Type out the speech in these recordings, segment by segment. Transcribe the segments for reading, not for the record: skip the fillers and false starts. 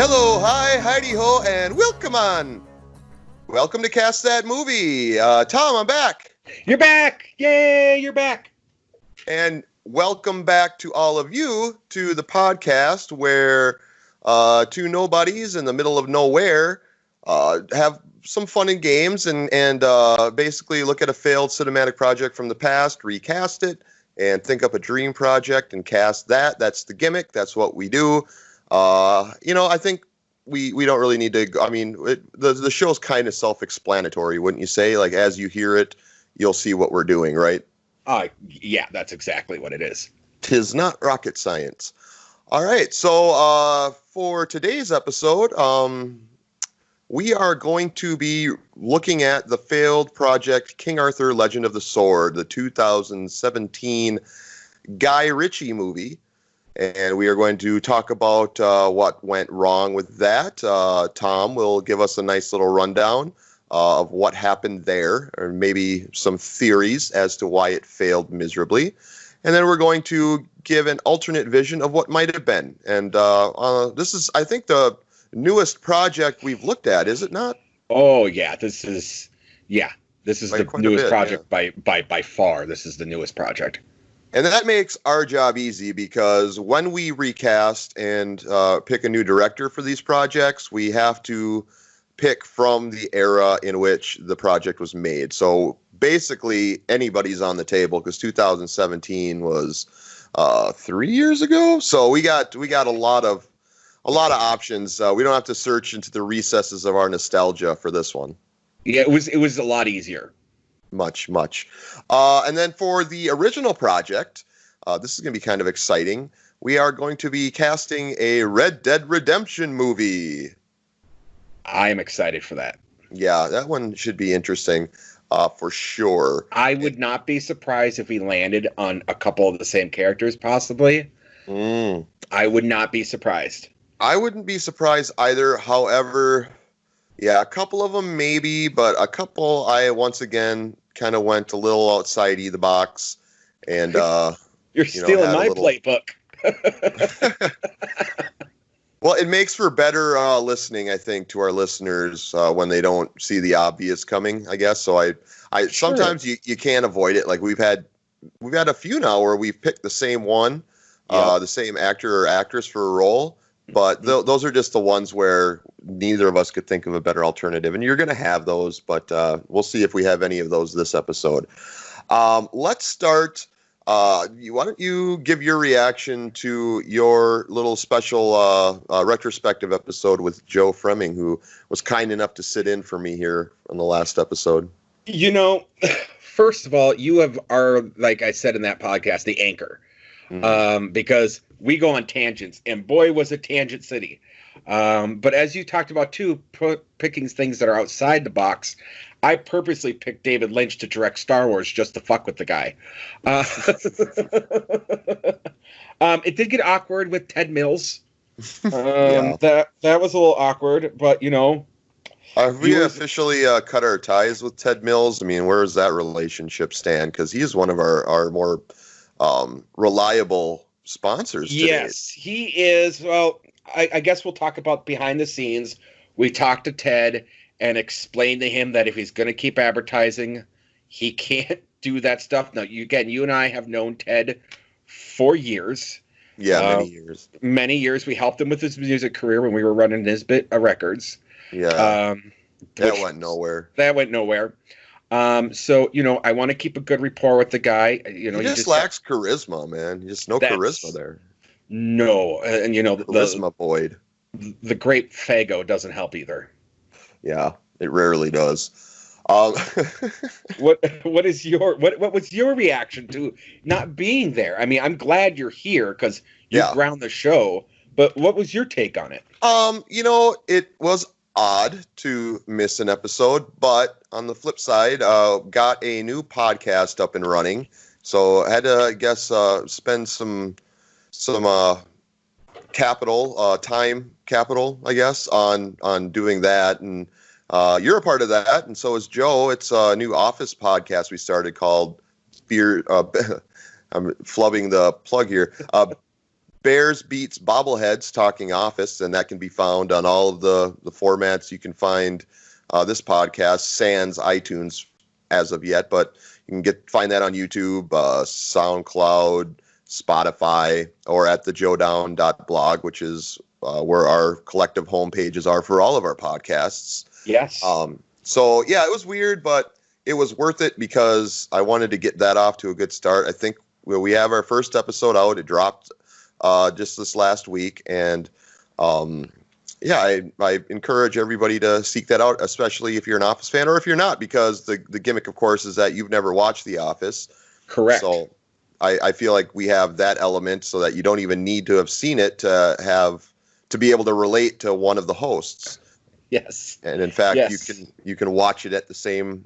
Hello, hi, Heidi ho, and welcome on. Welcome to Cast That Movie. Tom, I'm back. You're back! Yay, you're back! And welcome back to all of you to the podcast where two nobodies in the middle of nowhere have some fun and games and basically look at a failed cinematic project from the past, recast it, and think up a dream project and cast that. That's the gimmick. That's what we do. I think we don't really need to. I mean, the show's kind of self-explanatory, wouldn't you say? Like, as you hear it, you'll see what we're doing, right? Yeah, that's exactly what it is. 'Tis not rocket science. All right, so for today's episode, we are going to be looking at the failed project King Arthur: Legend of the Sword, the 2017 Guy Ritchie movie. And we are going to talk about what went wrong with that. Tom will give us a nice little rundown of what happened there, or maybe some theories as to why it failed miserably. And then we're going to give an alternate vision of what might have been. And this is, I think, the newest project we've looked at, is it not? Oh, yeah, this is the newest project by far. This is the newest project. And that makes our job easy because when we recast and pick a new director for these projects, we have to pick from the era in which the project was made. So basically, anybody's on the table because 2017 was 3 years ago. So we got a lot of options. We don't have to search into the recesses of our nostalgia for this one. Yeah, it was a lot easier. Much. And then for the original project, this is going to be kind of exciting. We are going to be casting a Red Dead Redemption movie. I am excited for that. Yeah, that one should be interesting for sure. I would not be surprised if we landed on a couple of the same characters, possibly. I would not be surprised. I wouldn't be surprised either. However, yeah, a couple of them maybe, but a couple I once again kind of went a little outside the box, and you're stealing my playbook. Well, it makes for better listening, I think, to our listeners when they don't see the obvious coming, I guess. So I Sure. Sometimes you can't avoid it. Like we've had a few now where we've picked the same one, the same actor or actress for a role. But those are just the ones where neither of us could think of a better alternative. And you're going to have those, but we'll see if we have any of those this episode. Let's start. Why don't you give your reaction to your little special retrospective episode with Joe Fremming, who was kind enough to sit in for me here on the last episode? You know, first of all, you are, like I said in that podcast, the anchor. Because we go on tangents, and boy, was it Tangent City. But as you talked about, too, picking things that are outside the box, I purposely picked David Lynch to direct Star Wars just to fuck with the guy. It did get awkward with Ted Mills. That was a little awkward, but, you know. Have we officially cut our ties with Ted Mills? I mean, where does that relationship stand? Because he's one of our more reliable sponsors today. Yes, he is. Well, I guess we'll talk about behind the scenes. We talked to Ted and explained to him that if he's going to keep advertising, he can't do that stuff. Now, you and I have known Ted for years. Yeah, many years. Many years. We helped him with his music career when we were running Nisbet Records. Yeah. That went nowhere. So, you know, I want to keep a good rapport with the guy. You know, he just lacks charisma, man. Just no charisma there. No, and you know, charisma void. The great Fago doesn't help either. Yeah, it rarely does. What was your reaction to not being there? I mean, I'm glad you're here because you ground the show. But what was your take on it? You know, it was odd to miss an episode, but on the flip side, got a new podcast up and running, so I had to, I guess, spend some time capital, I guess, on doing that, and you're a part of that, and so is Joe. It's a new office podcast we started called Beer. I'm flubbing the plug here. Bears Beats Bobbleheads Talking Office, and that can be found on all of the formats you can find this podcast, sans iTunes as of yet, but you can find that on YouTube, SoundCloud, Spotify, or at thejodown.blog, which is where our collective homepages are for all of our podcasts. Yes. So, yeah, it was weird, but it was worth it because I wanted to get that off to a good start. I think we have our first episode out. It dropped just this last week, and I encourage everybody to seek that out, especially if you're an Office fan or if you're not, because the gimmick, of course, is that you've never watched The Office. Correct. So I feel like we have that element so that you don't even need to have seen it to be able to relate to one of the hosts. Yes. And in fact, yes. you can watch it at the same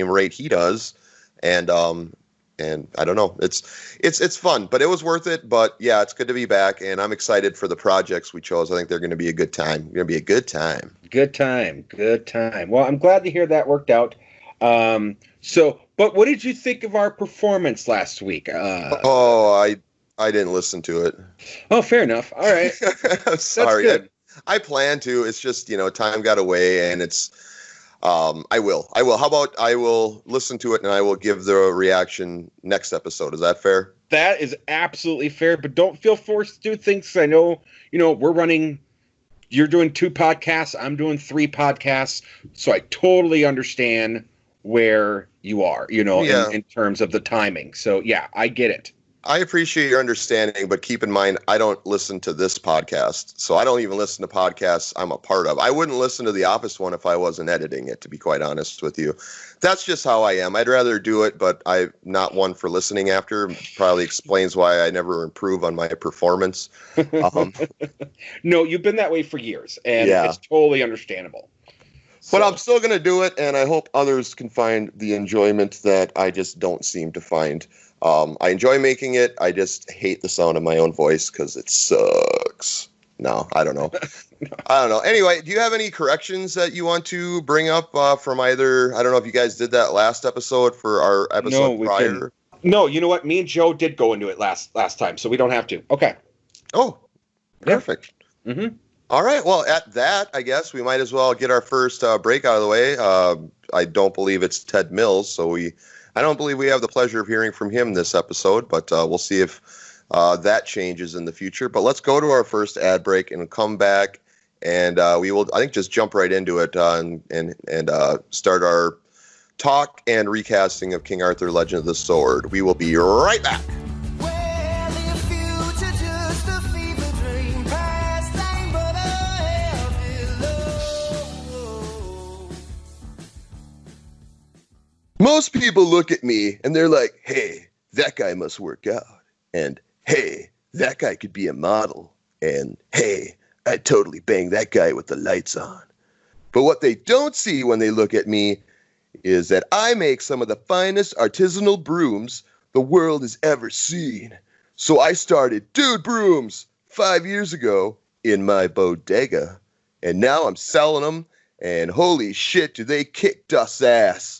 rate he does, and I don't know, it's fun, but it was worth it. But yeah, it's good to be back, and I'm excited for the projects we chose. I think they're going to be a good time. Going to be a good time. Good time. Well, I'm glad to hear that worked out. But what did you think of our performance last week? I didn't listen to it. Oh, fair enough. All right. Sorry. That's good. I plan to. It's just, time got away, and it's I will. How about I will listen to it and I will give the reaction next episode. Is that fair? That is absolutely fair, but don't feel forced to do things. I know, you're doing 2 podcasts. I'm doing 3 podcasts. So I totally understand where you are, in terms of the timing. So yeah, I get it. I appreciate your understanding, but keep in mind, I don't listen to this podcast. So I don't even listen to podcasts I'm a part of. I wouldn't listen to the Office one if I wasn't editing it, to be quite honest with you. That's just how I am. I'd rather do it, but I'm not one for listening after. Probably explains why I never improve on my performance. No, you've been that way for years, and it's totally understandable. But I'm still going to do it, and I hope others can find the enjoyment that I just don't seem to find. I enjoy making it. I just hate the sound of my own voice because it sucks. No, I don't know. I don't know. Anyway, do you have any corrections that you want to bring up from either? I don't know if you guys did that last episode for our episode prior. Couldn't. No, you know what? Me and Joe did go into it last time, so we don't have to. Okay. Oh, perfect. Yeah. Mm-hmm. All right. Well, at that, I guess we might as well get our first break out of the way. I don't believe it's Ted Mills, so I don't believe we have the pleasure of hearing from him this episode, but we'll see if that changes in the future. But let's go to our first ad break and come back, and we will, I think, just jump right into it and start our talk and recasting of King Arthur: Legend of the Sword. We will be right back. Most people look at me and they're like, hey, that guy must work out. And hey, that guy could be a model. And hey, I'd totally bang that guy with the lights on. But what they don't see when they look at me is that I make some of the finest artisanal brooms the world has ever seen. So I started Dude Brooms 5 years ago in my bodega. And now I'm selling them, and holy shit, do they kick dust's ass.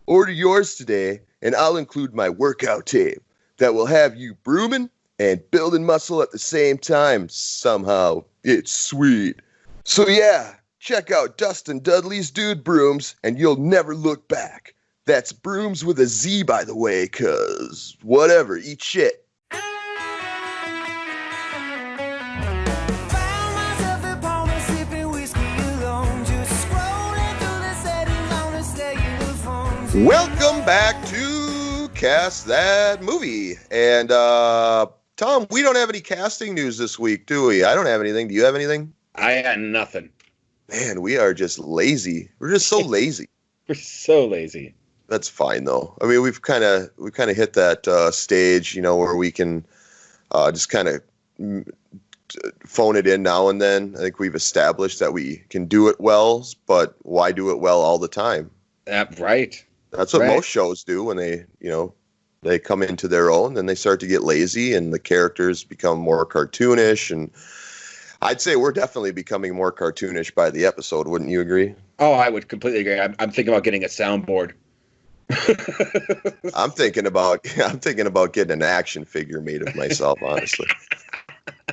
Order yours today, and I'll include my workout tape that will have you brooming and building muscle at the same time. Somehow, it's sweet. So yeah, check out Dustin Dudley's Dude Brooms, and you'll never look back. That's brooms with a Z, by the way, 'cause whatever, eat shit. Welcome back to Cast That Movie. And Tom, we don't have any casting news this week, do we? I don't have anything. Do you have anything? I got nothing. Man, we are just lazy. We're just so lazy. We're so lazy. That's fine though. I mean, we've kind of hit that stage, where we can just kind of phone it in now and then. I think we've established that we can do it well, but why do it well all the time? Right. That's what most shows do when they come into their own, then they start to get lazy and the characters become more cartoonish. And I'd say we're definitely becoming more cartoonish by the episode. Wouldn't you agree? Oh, I would completely agree. I'm thinking about getting a soundboard. I'm thinking about getting an action figure made of myself, honestly.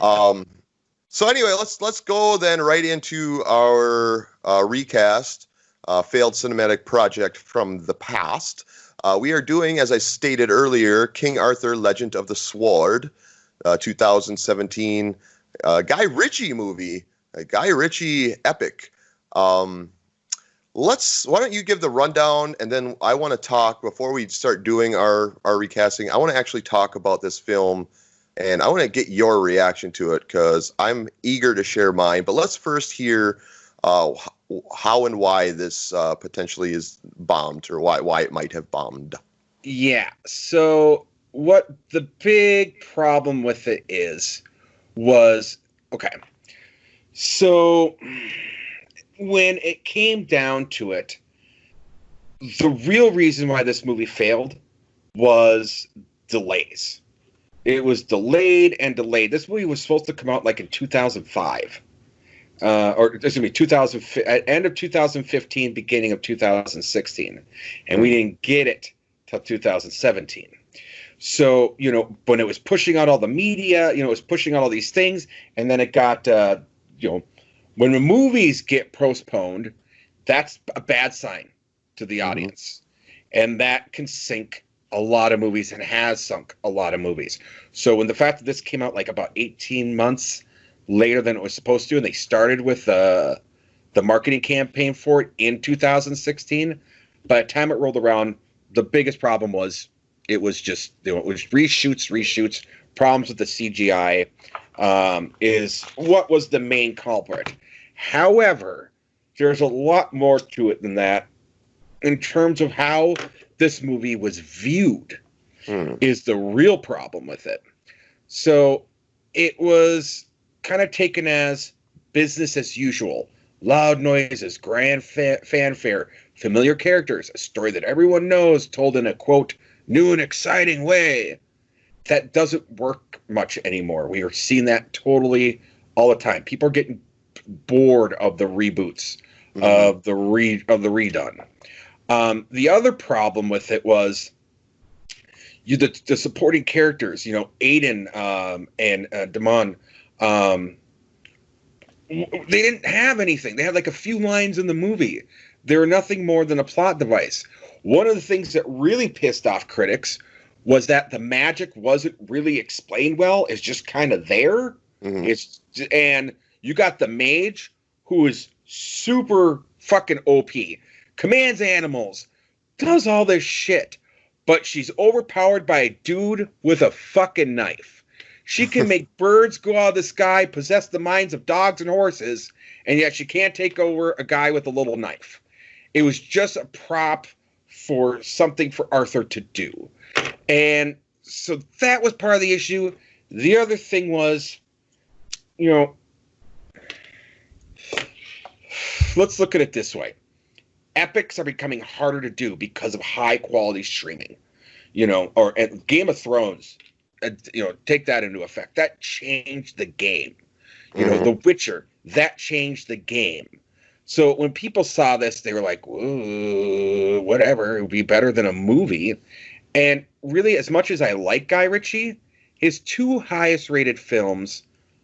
Um, so anyway, let's go then right into our recast, failed cinematic project from the past. We are doing, as I stated earlier, King Arthur: Legend of the Sword, 2017 Guy Ritchie movie, a Guy Ritchie epic. Um, why don't you give the rundown, and then I want to talk before we start doing our recasting. I want to actually talk about this film, and I want to get your reaction to it because I'm eager to share mine. But let's first hear how and why this potentially is bombed, or why it might have bombed. Yeah. So what the big problem with it was okay. So when it came down to it, the real reason why this movie failed was delays. It was delayed and delayed. This movie was supposed to come out like in 2005. Or excuse me, end of 2015, beginning of 2016, and we didn't get it till 2017. So when it was pushing out all the media, it was pushing out all these things, and then it got when the movies get postponed, that's a bad sign to the audience, and that can sink a lot of movies and has sunk a lot of movies. So when the fact that this came out like about 18 months later than it was supposed to, and they started with the marketing campaign for it in 2016. By the time it rolled around, the biggest problem was it was just it was reshoots, problems with the CGI is what was the main culprit. However, there's a lot more to it than that in terms of how this movie was viewed is the real problem with it. So it was kind of taken as business as usual. Loud noises, grand fanfare, familiar characters, a story that everyone knows told in a, quote, new and exciting way. That doesn't work much anymore. We are seeing that totally all the time. People are getting bored of the reboots, of the redone. The other problem with it was the supporting characters, Aiden and Damon. They didn't have anything. They had like a few lines in the movie. They were nothing more than a plot device. One of the things that really pissed off critics was that the magic wasn't really explained well. It's just kind of there. And you got the mage who is super fucking OP, commands animals, does all this shit, but she's overpowered by a dude with a fucking knife. She can make birds go out of the sky, possess the minds of dogs and horses, and yet she can't take over a guy with a little knife. It was just a prop for something for Arthur to do. And so that was part of the issue. The other thing was, let's look at it this way. Epics are becoming harder to do because of high quality streaming. Or Game of Thrones, take that into effect. That changed the game. The Witcher, that changed the game. So when people saw this, they were like, "Ooh, whatever, it would be better than a movie." And really, as much as I like Guy Ritchie, his two highest rated films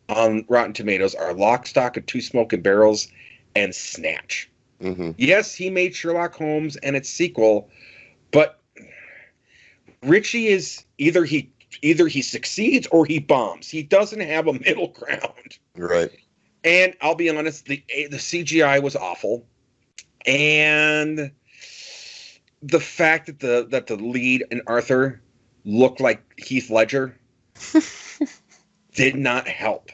on Rotten Tomatoes are Lock, Stock, and Two Smoking Barrels and Snatch. Yes, he made Sherlock Holmes and its sequel, but Ritchie is either he succeeds or he bombs. He doesn't have a middle ground. Right. And I'll be honest, the CGI was awful, and the fact that the lead in Arthur looked like Heath Ledger did not help.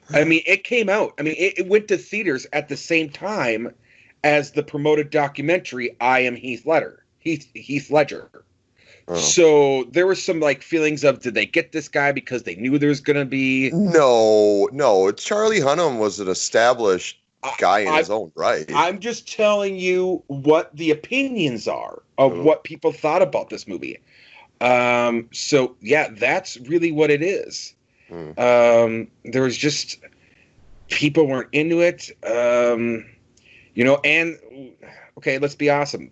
I mean, it came out. I mean, it went to theaters at the same time as the promoted documentary "I Am Heath Ledger." Heath Ledger. Oh. So there was some feelings of, did they get this guy because they knew there was going to be... No. Charlie Hunnam was an established guy in his own right. I'm just telling you what the opinions are of what people thought about this movie. So yeah, that's really what it is. There was just... people weren't into it. And okay, let's be awesome.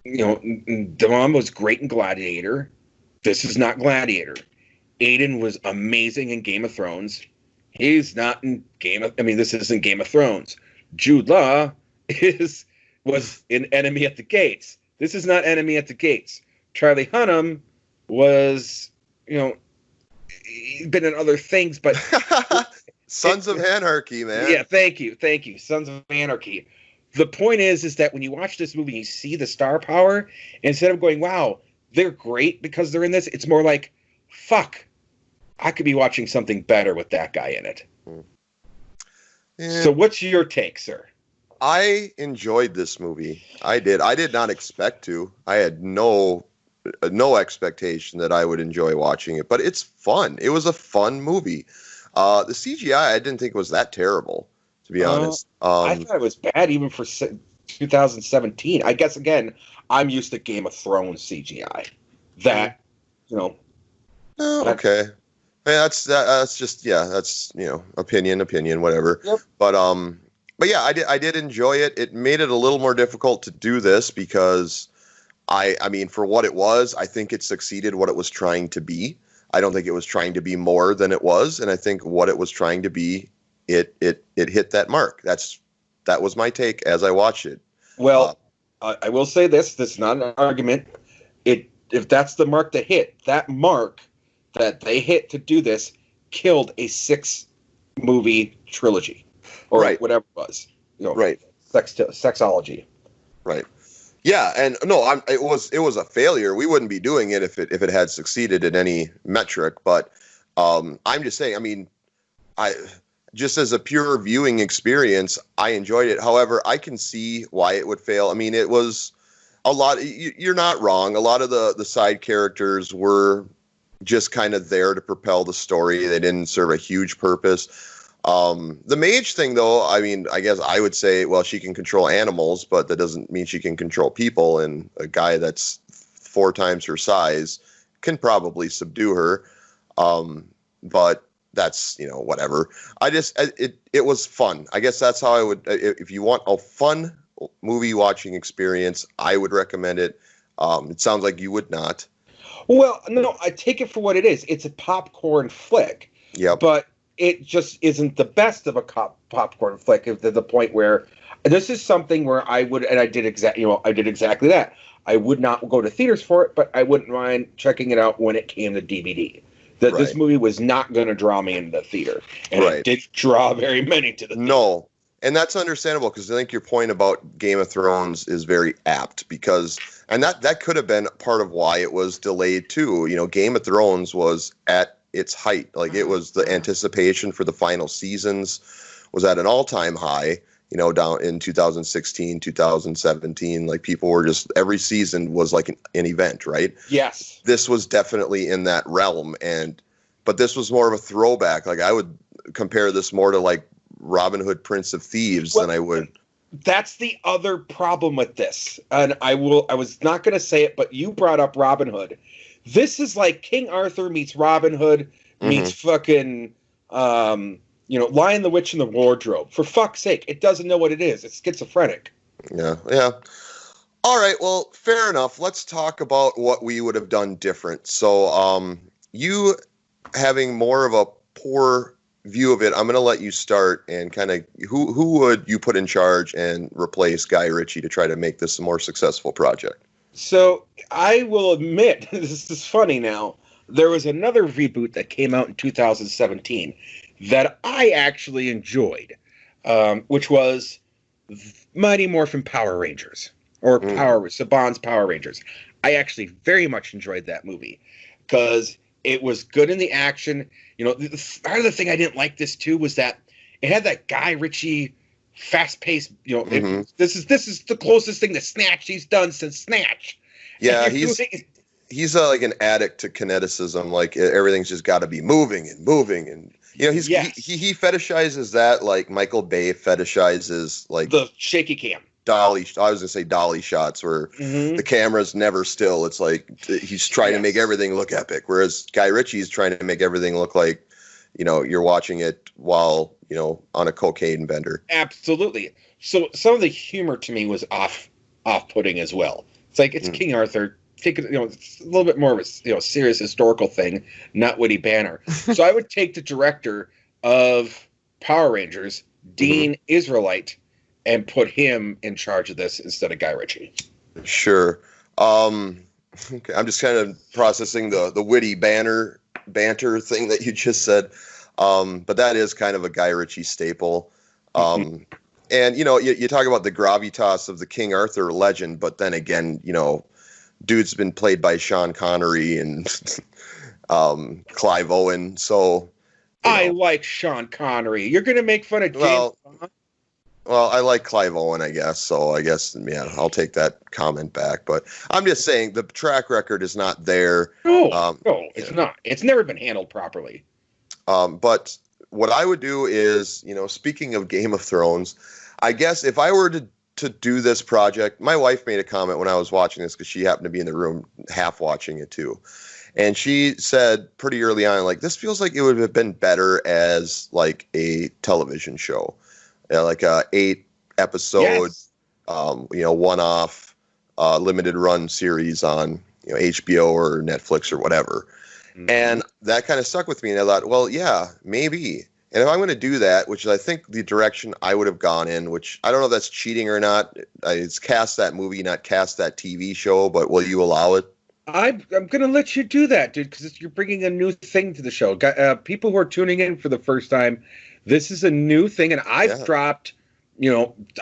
Damon was great in Gladiator. This is not Gladiator. Aiden was amazing in Game of Thrones. He's not in this isn't Game of Thrones. Jude Law was in Enemy at the Gates. This is not Enemy at the Gates. Charlie Hunnam was, he's been in other things, but Sons of Anarchy, man. Yeah, thank you. Sons of Anarchy. The point is that when you watch this movie, you see the star power. Instead of going, wow, they're great because they're in this, it's more like, fuck, I could be watching something better with that guy in it. Yeah. So what's your take, sir? I enjoyed this movie. I did. I did not expect to. I had no expectation that I would enjoy watching it, but it's fun. It was a fun movie. The CGI, I didn't think was that terrible, to be honest. I thought it was bad even for 2017. I guess, again, I'm used to Game of Thrones CGI. That, Oh, okay. Yeah, that's just opinion, whatever. Yep. But yeah, I did enjoy it. It made it a little more difficult to do this because I mean, for what it was, I think it succeeded what it was trying to be. I don't think it was trying to be more than it was, and I think what it was trying to be, it hit that mark. That was my take as I watched it. Well, I will say this is not an argument. If that's the mark to hit, that mark that they hit to do this killed a 6-movie trilogy, or right. whatever it was. Right. Sexology. Right. Yeah, and no, it was a failure. We wouldn't be doing it if it had succeeded in any metric. But I'm just saying. I mean, I just as a pure viewing experience, I enjoyed it. However, I can see why it would fail. I mean, it was a lot. You're not wrong. A lot of the side characters were just kind of there to propel the story. They didn't serve a huge purpose. The mage thing, though, I mean, I guess I would say, well, she can control animals, but that doesn't mean she can control people. And a guy that's 4 times her size can probably subdue her. But that's, whatever. It was fun. I guess that's how I would, if you want a fun movie watching experience, I would recommend it. It sounds like you would not. Well, no, I take it for what it is. It's a popcorn flick. Yeah. But it just isn't the best of a popcorn flick to the point where this is something where I would, and I did exactly that. I would not go to theaters for it, but I wouldn't mind checking it out when it came to DVD. This movie was not going to draw me into the theater, and it did draw very many to the theater. No, and that's understandable because I think your point about Game of Thrones is very apt and that could have been part of why it was delayed too. Game of Thrones was at its height. Like, it was the anticipation for the final seasons was at an all-time high, down in 2016, 2017. Like, people were just, every season was like an event, right? Yes. This was definitely in that realm. But this was more of a throwback. Like, I would compare this more to like Robin Hood, Prince of Thieves than I would. That's the other problem with this. And I was not going to say it, but you brought up Robin Hood. This is like King Arthur meets Robin Hood meets fucking, Lion the Witch in the Wardrobe. For fuck's sake, it doesn't know what it is. It's schizophrenic. Yeah. All right, well, fair enough. Let's talk about what we would have done different. So, you having more of a poor view of it, I'm going to let you start and kind of who would you put in charge and replace Guy Ritchie to try to make this a more successful project? So I will admit, this is funny now, there was another reboot that came out in 2017 that I actually enjoyed, which was Mighty Morphin Power Rangers, or Saban's Power Rangers. I actually very much enjoyed that movie because it was good in the action. Part of the thing I didn't like this too was that it had that Guy Ritchie fast-paced, this is the closest thing to Snatch he's done since Snatch. Yeah, he's like an addict to kineticism. Like, everything's just got to be moving, and he fetishizes that like Michael Bay fetishizes like the shaky cam. Dolly shots where the camera's never still. It's like he's trying to make everything look epic, whereas Guy Ritchie's trying to make everything look like you're watching it while on a cocaine bender. Absolutely. So some of the humor to me was off-putting as well. It's like, it's King Arthur. take it, it's a little bit more of a serious historical thing, not witty banner. So I would take the director of Power Rangers, Dean Israelite, and put him in charge of this instead of Guy Ritchie. Sure. Okay, I'm just kind of processing the witty banter thing that you just said. But that is kind of a Guy Ritchie staple. And, you talk about the gravitas of the King Arthur legend, but then again, dude's been played by Sean Connery and Clive Owen. So I like Sean Connery. You're going to make fun of James Bond? Well, I like Clive Owen, I guess. So I guess, I'll take that comment back. But I'm just saying the track record is not there. No, it's not. It's never been handled properly. But what I would do is, speaking of Game of Thrones, I guess if I were to do this project, my wife made a comment when I was watching this because she happened to be in the room half watching it too. And she said pretty early on, like, this feels like it would have been better as like a television show, like a 8-episode, one-off limited run series on HBO or Netflix or whatever. And that kind of stuck with me. And I thought, well, yeah, maybe. And if I'm going to do that, which is I think the direction I would have gone in, which I don't know if that's cheating or not. It's cast that movie, not cast that TV show, but will you allow it? I'm going to let you do that, dude, because you're bringing a new thing to the show. People who are tuning in for the first time, this is a new thing, and I've dropped,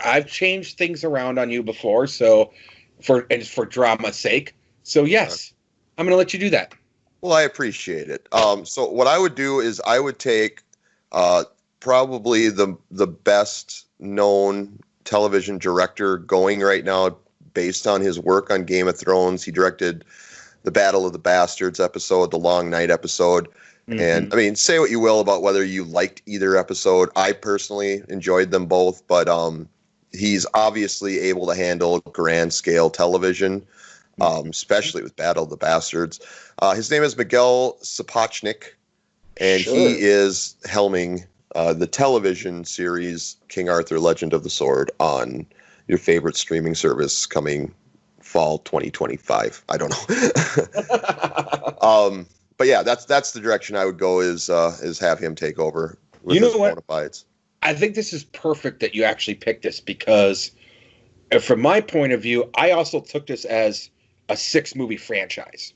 I've changed things around on you before, so for drama's sake. So yes, I'm going to let you do that. Well, I appreciate it. So what I would do is I would take probably the best known television director going right now based on his work on Game of Thrones. He directed the Battle of the Bastards episode, the Long Night episode. And say what you will about whether you liked either episode. I personally enjoyed them both, but he's obviously able to handle grand scale television, especially with Battle of the Bastards. His name is Miguel Sapochnik, and he is helming the television series King Arthur: Legend of the Sword on your favorite streaming service coming fall 2025. I don't know. But yeah, that's the direction I would go is have him take over with his bona fides. I think this is perfect that you actually picked this because from my point of view, I also took this as a 6-movie franchise.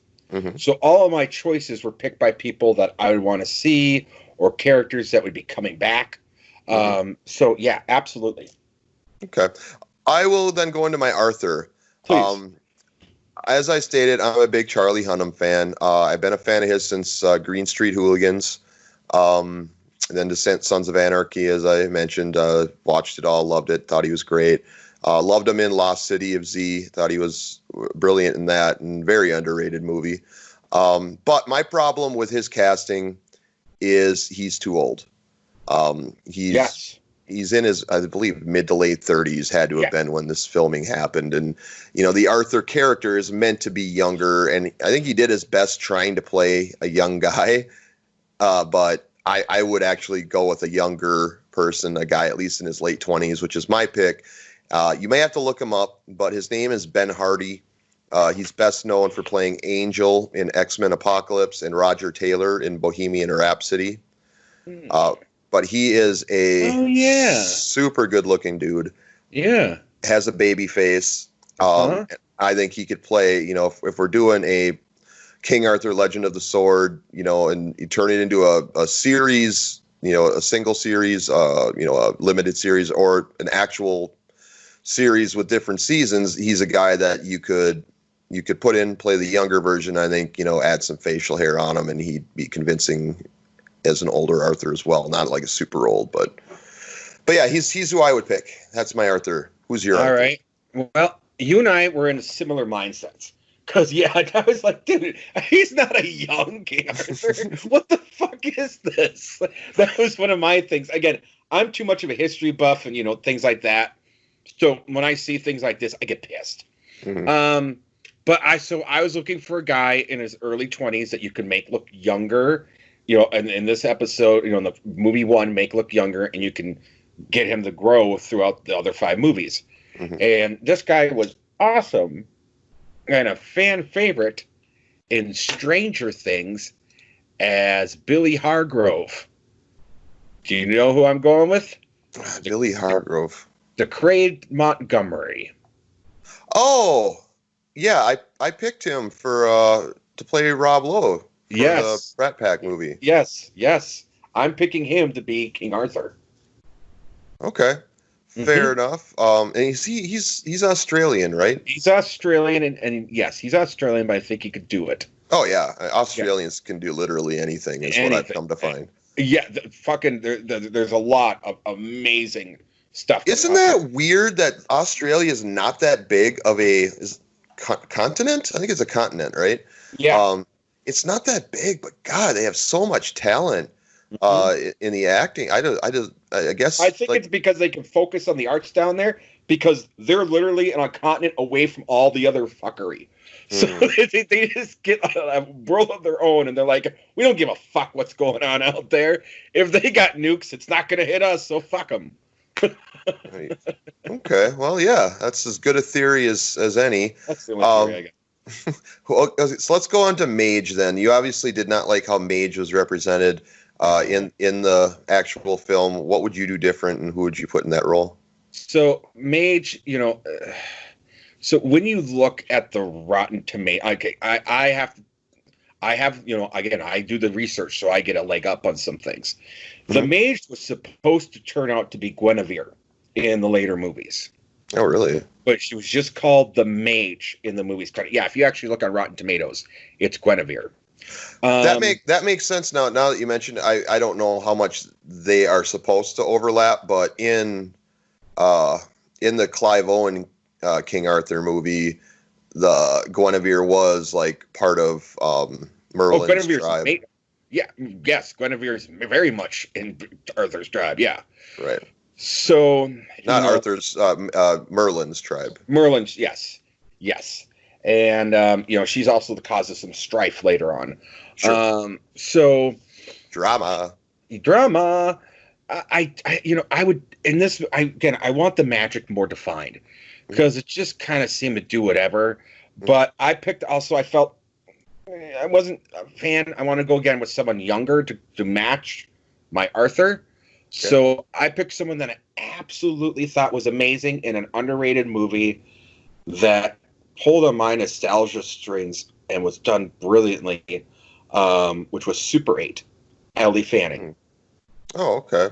So all of my choices were picked by people that I would want to see or characters that would be coming back. So yeah, absolutely. Okay. I will then go into my Arthur. Please. As I stated, I'm a big Charlie Hunnam fan. I've been a fan of his since Green Street Hooligans. And then Descent, Sons of Anarchy, as I mentioned. Watched it all, loved it, thought he was great. Loved him in Lost City of Z. Thought he was brilliant in that and very underrated movie. But my problem with his casting is he's too old. He's in his, I believe, mid to late 30s, had to have been when this filming happened. And, the Arthur character is meant to be younger. And I think he did his best trying to play a young guy. But I would actually go with a younger person, a guy at least in his late 20s, which is my pick. You may have to look him up, but his name is Ben Hardy. He's best known for playing Angel in X-Men Apocalypse and Roger Taylor in Bohemian Rhapsody. But he is a super good-looking dude. Yeah. Has a baby face. I think he could play, if we're doing a King Arthur Legend of the Sword, and you turn it into a series, a single series, a limited series, or an actual series with different seasons, he's a guy that you could put in, play the younger version. I think, add some facial hair on him and he'd be convincing as an older Arthur as well. Not like a super old, but yeah, he's who I would pick. That's my Arthur. Who's your Arthur? All right. Well, you and I were in similar mindsets. Because, I was like, dude, he's not a young King Arthur. What the fuck is this? That was one of my things. Again, I'm too much of a history buff and, things like that. So when I see things like this, I get pissed. But I was looking for a guy in his early 20s that you could make look younger, and in this episode, in the movie 1, make look younger, and you can get him to grow throughout the other 5 movies. And this guy was awesome. and a fan favorite in Stranger Things as Billy Hargrove. Do you know who I'm going with? Billy Hargrove. DeCraig Montgomery. Oh, yeah, I picked him for to play Rob Lowe for the Rat Pack movie. Yes. I'm picking him to be King Arthur. Okay, fair enough. And he's Australian, right? He's Australian, and yes, he's Australian, but I think he could do it. Oh yeah, Australians can do literally anything. Is what I've come to find. Yeah, there's a lot of amazing stuff. Isn't that weird that Australia is not that big of a continent? I think it's a continent, right? Yeah. It's not that big, but God, they have so much talent in the acting. I guess I think it's because they can focus on the arts down there because they're literally on a continent away from all the other fuckery. So they just get a world of their own, and they're like, we don't give a fuck what's going on out there. If they got nukes, it's not going to hit us, so fuck them. Right. Okay, well, yeah, that's as good a theory as any. That's the only theory I got. Well, so let's go on to Mage then. You obviously did not like how Mage was represented in the actual film. What would you do different, and who would you put in that role? So Mage, so when you look at the Rotten Tomato, okay, I have, again, I do the research, so I get a leg up on some things. The Mage was supposed to turn out to be Guinevere in the later movies. Oh, really? But she was just called the Mage in the movie's credit. Yeah, if you actually look on Rotten Tomatoes, it's Guinevere. That makes sense now. Now that you mentioned, I don't know how much they are supposed to overlap, but in the Clive Owen King Arthur movie, the Guinevere was like part of Merlin's tribe. Yes, Guinevere's very much in Arthur's tribe. Yeah, right. So not Arthur's, Merlin's tribe. Merlin's, yes, and she's also the cause of some strife later on. Sure. So drama. I would in this I want the magic more defined because it just kind of seemed to do whatever. But I picked also. I felt I wasn't a fan. I want to go again with someone younger to match my Arthur. Okay. So I picked someone that I absolutely thought was amazing in an underrated movie that pulled on my nostalgia strings and was done brilliantly, which was Super 8, Ellie Fanning. Oh, okay.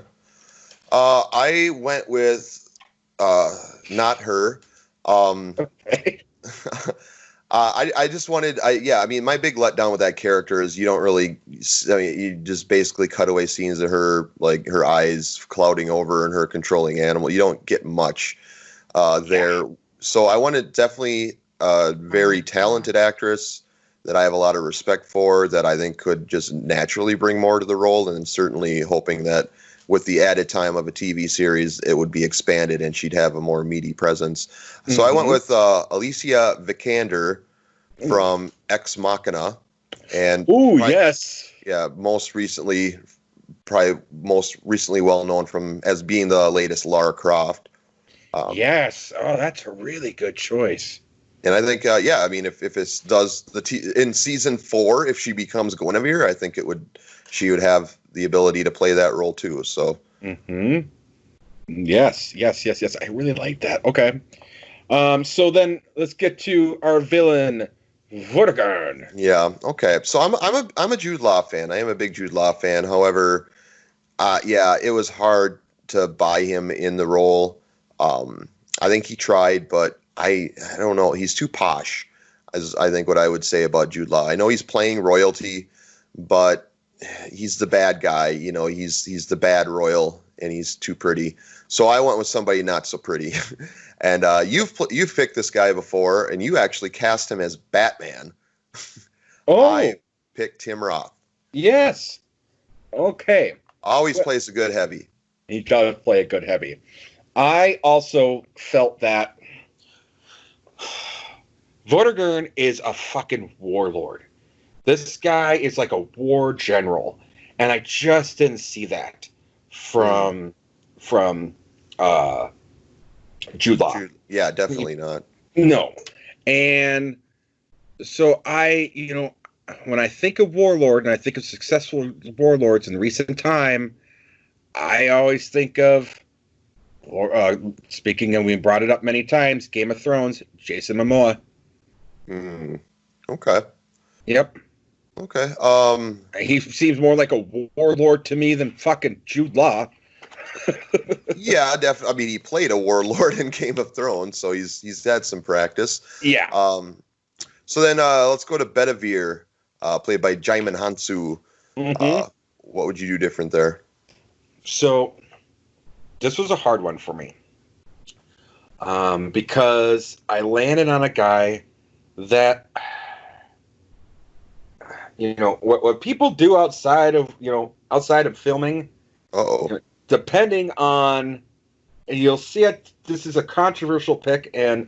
I went with not her. Okay. I just wanted, my big letdown with that character is you don't really, you just basically cut away scenes of her, like her eyes clouding over and her controlling animal. You don't get much there. Yeah. So I wanted definitely a very talented actress that I have a lot of respect for, that I think could just naturally bring more to the role, and certainly hoping that with the added time of a TV series, it would be expanded and she'd have a more meaty presence. So I went with Alicia Vikander from Ex Machina. And yes. Yeah, most recently well known as being the latest Lara Croft. Yes. Oh, that's a really good choice. And I think, if this does in season 4, if she becomes Guinevere, I think she would have the ability to play that role too. So, yes. I really like that. Okay. So then let's get to our villain, Vortigern. Yeah. Okay. So I'm a Jude Law fan. I am a big Jude Law fan. However, it was hard to buy him in the role. I think he tried, but I don't know. He's too posh, as I think what I would say about Jude Law. I know he's playing royalty, but he's the bad guy. He's the bad royal, and he's too pretty. So I went with somebody not so pretty. And you've picked this guy before, and you actually cast him as Batman. Oh, I picked Tim Roth. Yes. Okay. Always plays a good heavy. He does play a good heavy. I also felt that Vortigern is a fucking warlord. This guy is like a war general, and I just didn't see that from Jude Law. Yeah, definitely not. No. And So when I think of Warlord and I think of successful warlords in recent time, I always think of, speaking of, we brought it up many times, Game of Thrones, Jason Momoa. Okay. Yep. Okay. He seems more like a warlord to me than fucking Jude Law. Yeah, definitely. I mean, he played a warlord in Game of Thrones, so he's had some practice. Yeah. So then let's go to Bedivere, played by Jaimin Hansu. Mm-hmm. What would you do different there? So this was a hard one for me. Because I landed on a guy that, what people do outside of filming. Uh-oh. Depending on, and you'll see it. This is a controversial pick, and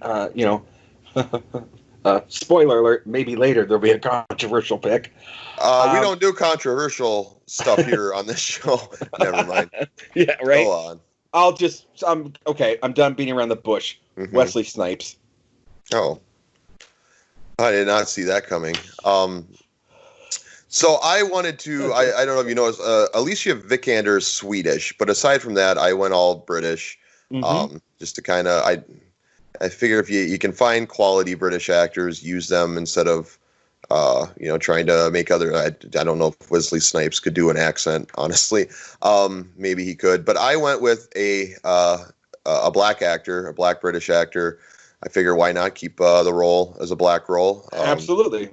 spoiler alert. Maybe later there'll be a controversial pick. We don't do controversial stuff here on this show. Never mind. Yeah, right. Go on. I'm done beating around the bush. Mm-hmm. Wesley Snipes. Oh, I did not see that coming. So I wanted to. I don't know if you know. Alicia Vikander is Swedish, but aside from that, I went all British. Mm-hmm. Just to kind of, I figure if you can find quality British actors, use them instead of, trying to make other. I don't know if Wesley Snipes could do an accent. Honestly, maybe he could, but I went with a black actor, a black British actor. I figure why not keep the role as a black role? Absolutely.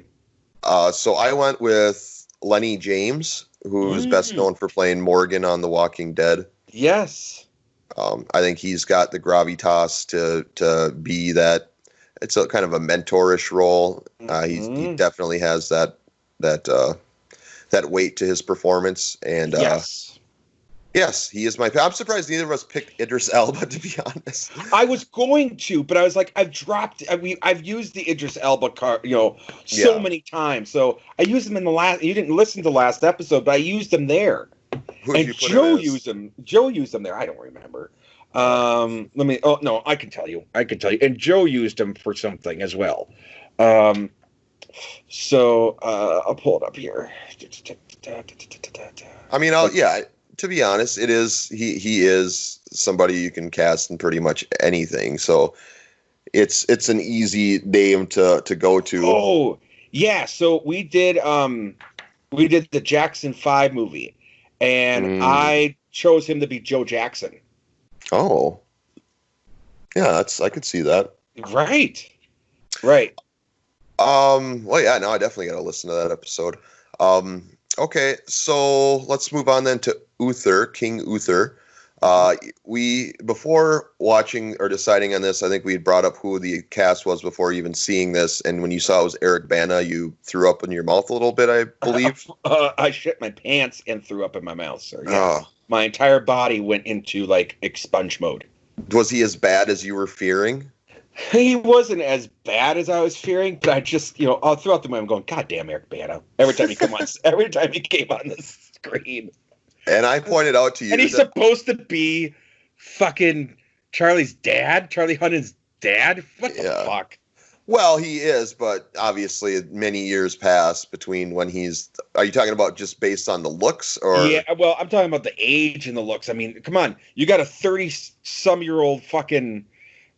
So I went with Lenny James, who's best known for playing Morgan on The Walking Dead. Yes. I think he's got the gravitas to be that. It's a kind of a mentorish role. He definitely has that weight to his performance. And yes, he is my. I'm surprised neither of us picked Idris Elba, to be honest. I was going to, but I was like, I've used the Idris Elba card, so many times. So I used them in the last. You didn't listen to the last episode, but I used them there. And Joe used them. Joe used them there. I don't remember. Let me. Oh no, I can tell you. And Joe used them for something as well. So I'll pull it up here. I mean, to be honest, it is he is somebody you can cast in pretty much anything. So it's an easy name to go to. Oh yeah, so we did the Jackson 5 movie, and I chose him to be Joe Jackson. Oh, yeah, I could see that. Right. Well, yeah, no, I definitely got to listen to that episode. Okay, so let's move on then to Uther, King Uther. Before watching or deciding on this, I think we had brought up who the cast was before even seeing this, and when you saw it was Eric Bana, you threw up in your mouth a little bit, I believe. I shit my pants and threw up in my mouth, sir. Yes. My entire body went into like expunge mode. Was he as bad as you were fearing? He wasn't as bad as I was fearing, but I just, all throughout the movie, I'm going, God damn, Eric Bana. Every time he came on the screen. And I pointed out to you. And he's supposed to be fucking Charlie Hunnam's dad? What the fuck? Well, he is, but obviously many years pass between when he's... Are you talking about just based on the looks? Or? Yeah, well, I'm talking about the age and the looks. I mean, come on. You got a 30-some-year-old fucking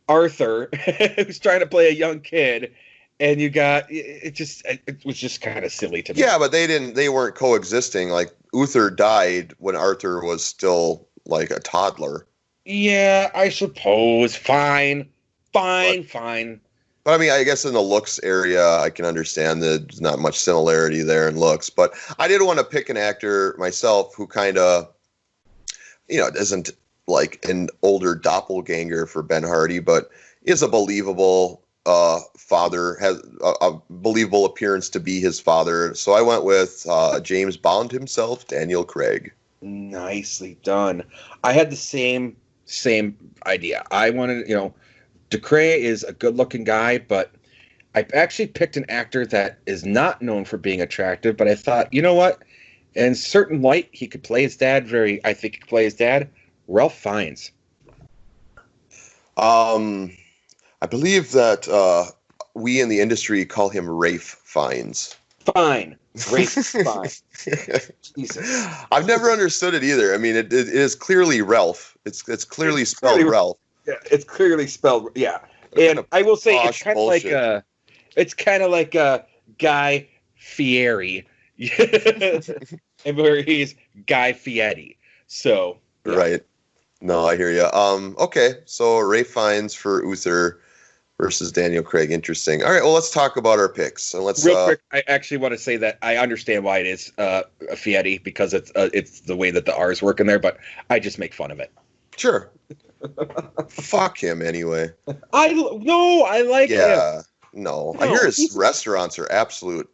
Arthur who's trying to play a young kid, and you got... It was just kind of silly to me. Yeah, but they weren't coexisting. Like, Uther died when Arthur was still, like, a toddler. Yeah, I suppose. Fine. But I mean, I guess in the looks area, I can understand that there's not much similarity there in looks. But I did want to pick an actor myself who kind of, isn't like an older doppelganger for Ben Hardy, but is a believable father, has a believable appearance to be his father. So I went with James Bond himself, Daniel Craig. Nicely done. I had the same idea. I wanted, Decree is a good-looking guy, but I actually picked an actor that is not known for being attractive, but I thought, you know what? In certain light, he could play his dad I think he could play his dad. Ralph Fiennes. I believe that we in the industry call him Rafe Fiennes. Fine. Rafe Fiennes. Jesus. I've never understood it either. I mean, it is clearly Ralph. It's clearly spelled Ralph. Yeah, it's clearly spelled. Yeah, and I will say it's kind of like a Guy Fieri, and where he's Guy Fieri. So yeah. Right. No, I hear you. Okay, so Rafe Fiennes for Uther versus Daniel Craig. Interesting. All right, well, let's talk about our picks. And let's real quick. I actually want to say that I understand why it is a Fieri, because it's the way that the R's work in there, but I just make fun of it. Sure. Fuck him anyway. I like him. Yeah. No, I hear his restaurants are absolutely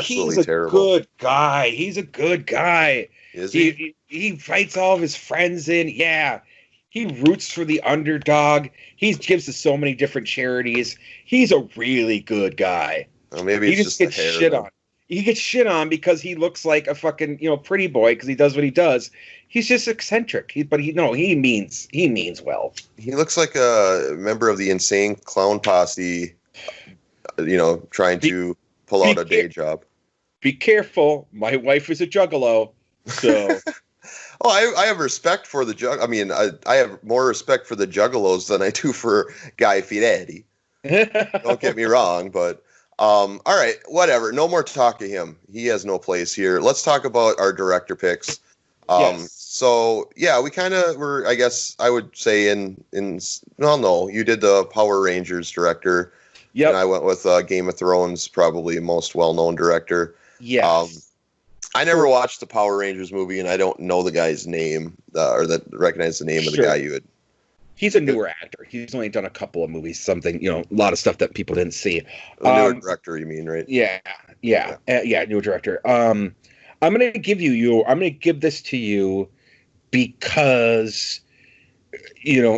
he's a terrible. Good guy. He's a good guy. Is he? He fights all of his friends in. Yeah. He roots for the underdog. He gives to so many different charities. He's a really good guy. Well, maybe he just gets shit on. He gets shit on because he looks like a fucking pretty boy because he does what he does. He's just eccentric. He means well. He looks like a member of the Insane Clown Posse. Trying to pull out a day job. Be careful. My wife is a juggalo. So. Oh, I have respect for the I mean, I have more respect for the juggalos than I do for Guy Fieri. Don't get me wrong, but all right, whatever. No more talk of him. He has no place here. Let's talk about our director picks. Yes. So yeah, we kind of were. I guess I would say no, you did the Power Rangers director. Yep. And I went with Game of Thrones, probably most well-known director. Yes. I never watched the Power Rangers movie, and I don't know the guy's name recognize the name of the guy you had. He's a newer actor. He's only done a couple of movies, a lot of stuff that people didn't see. Newer director, you mean, right? Yeah, newer director. I'm gonna give this to you because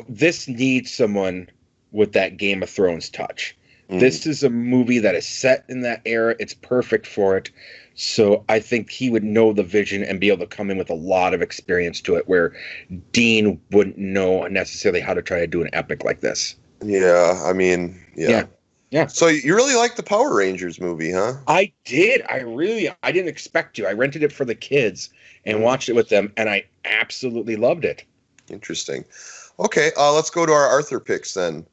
this needs someone with that Game of Thrones touch. Mm. This is a movie that is set in that era. It's perfect for it. So I think he would know the vision and be able to come in with a lot of experience to it, where Dean wouldn't know necessarily how to try to do an epic like this. Yeah, I mean, yeah. So you really like the Power Rangers movie, huh? I did. I didn't expect to. I rented it for the kids and watched it with them, and I absolutely loved it. Interesting. Okay, let's go to our Arthur picks then.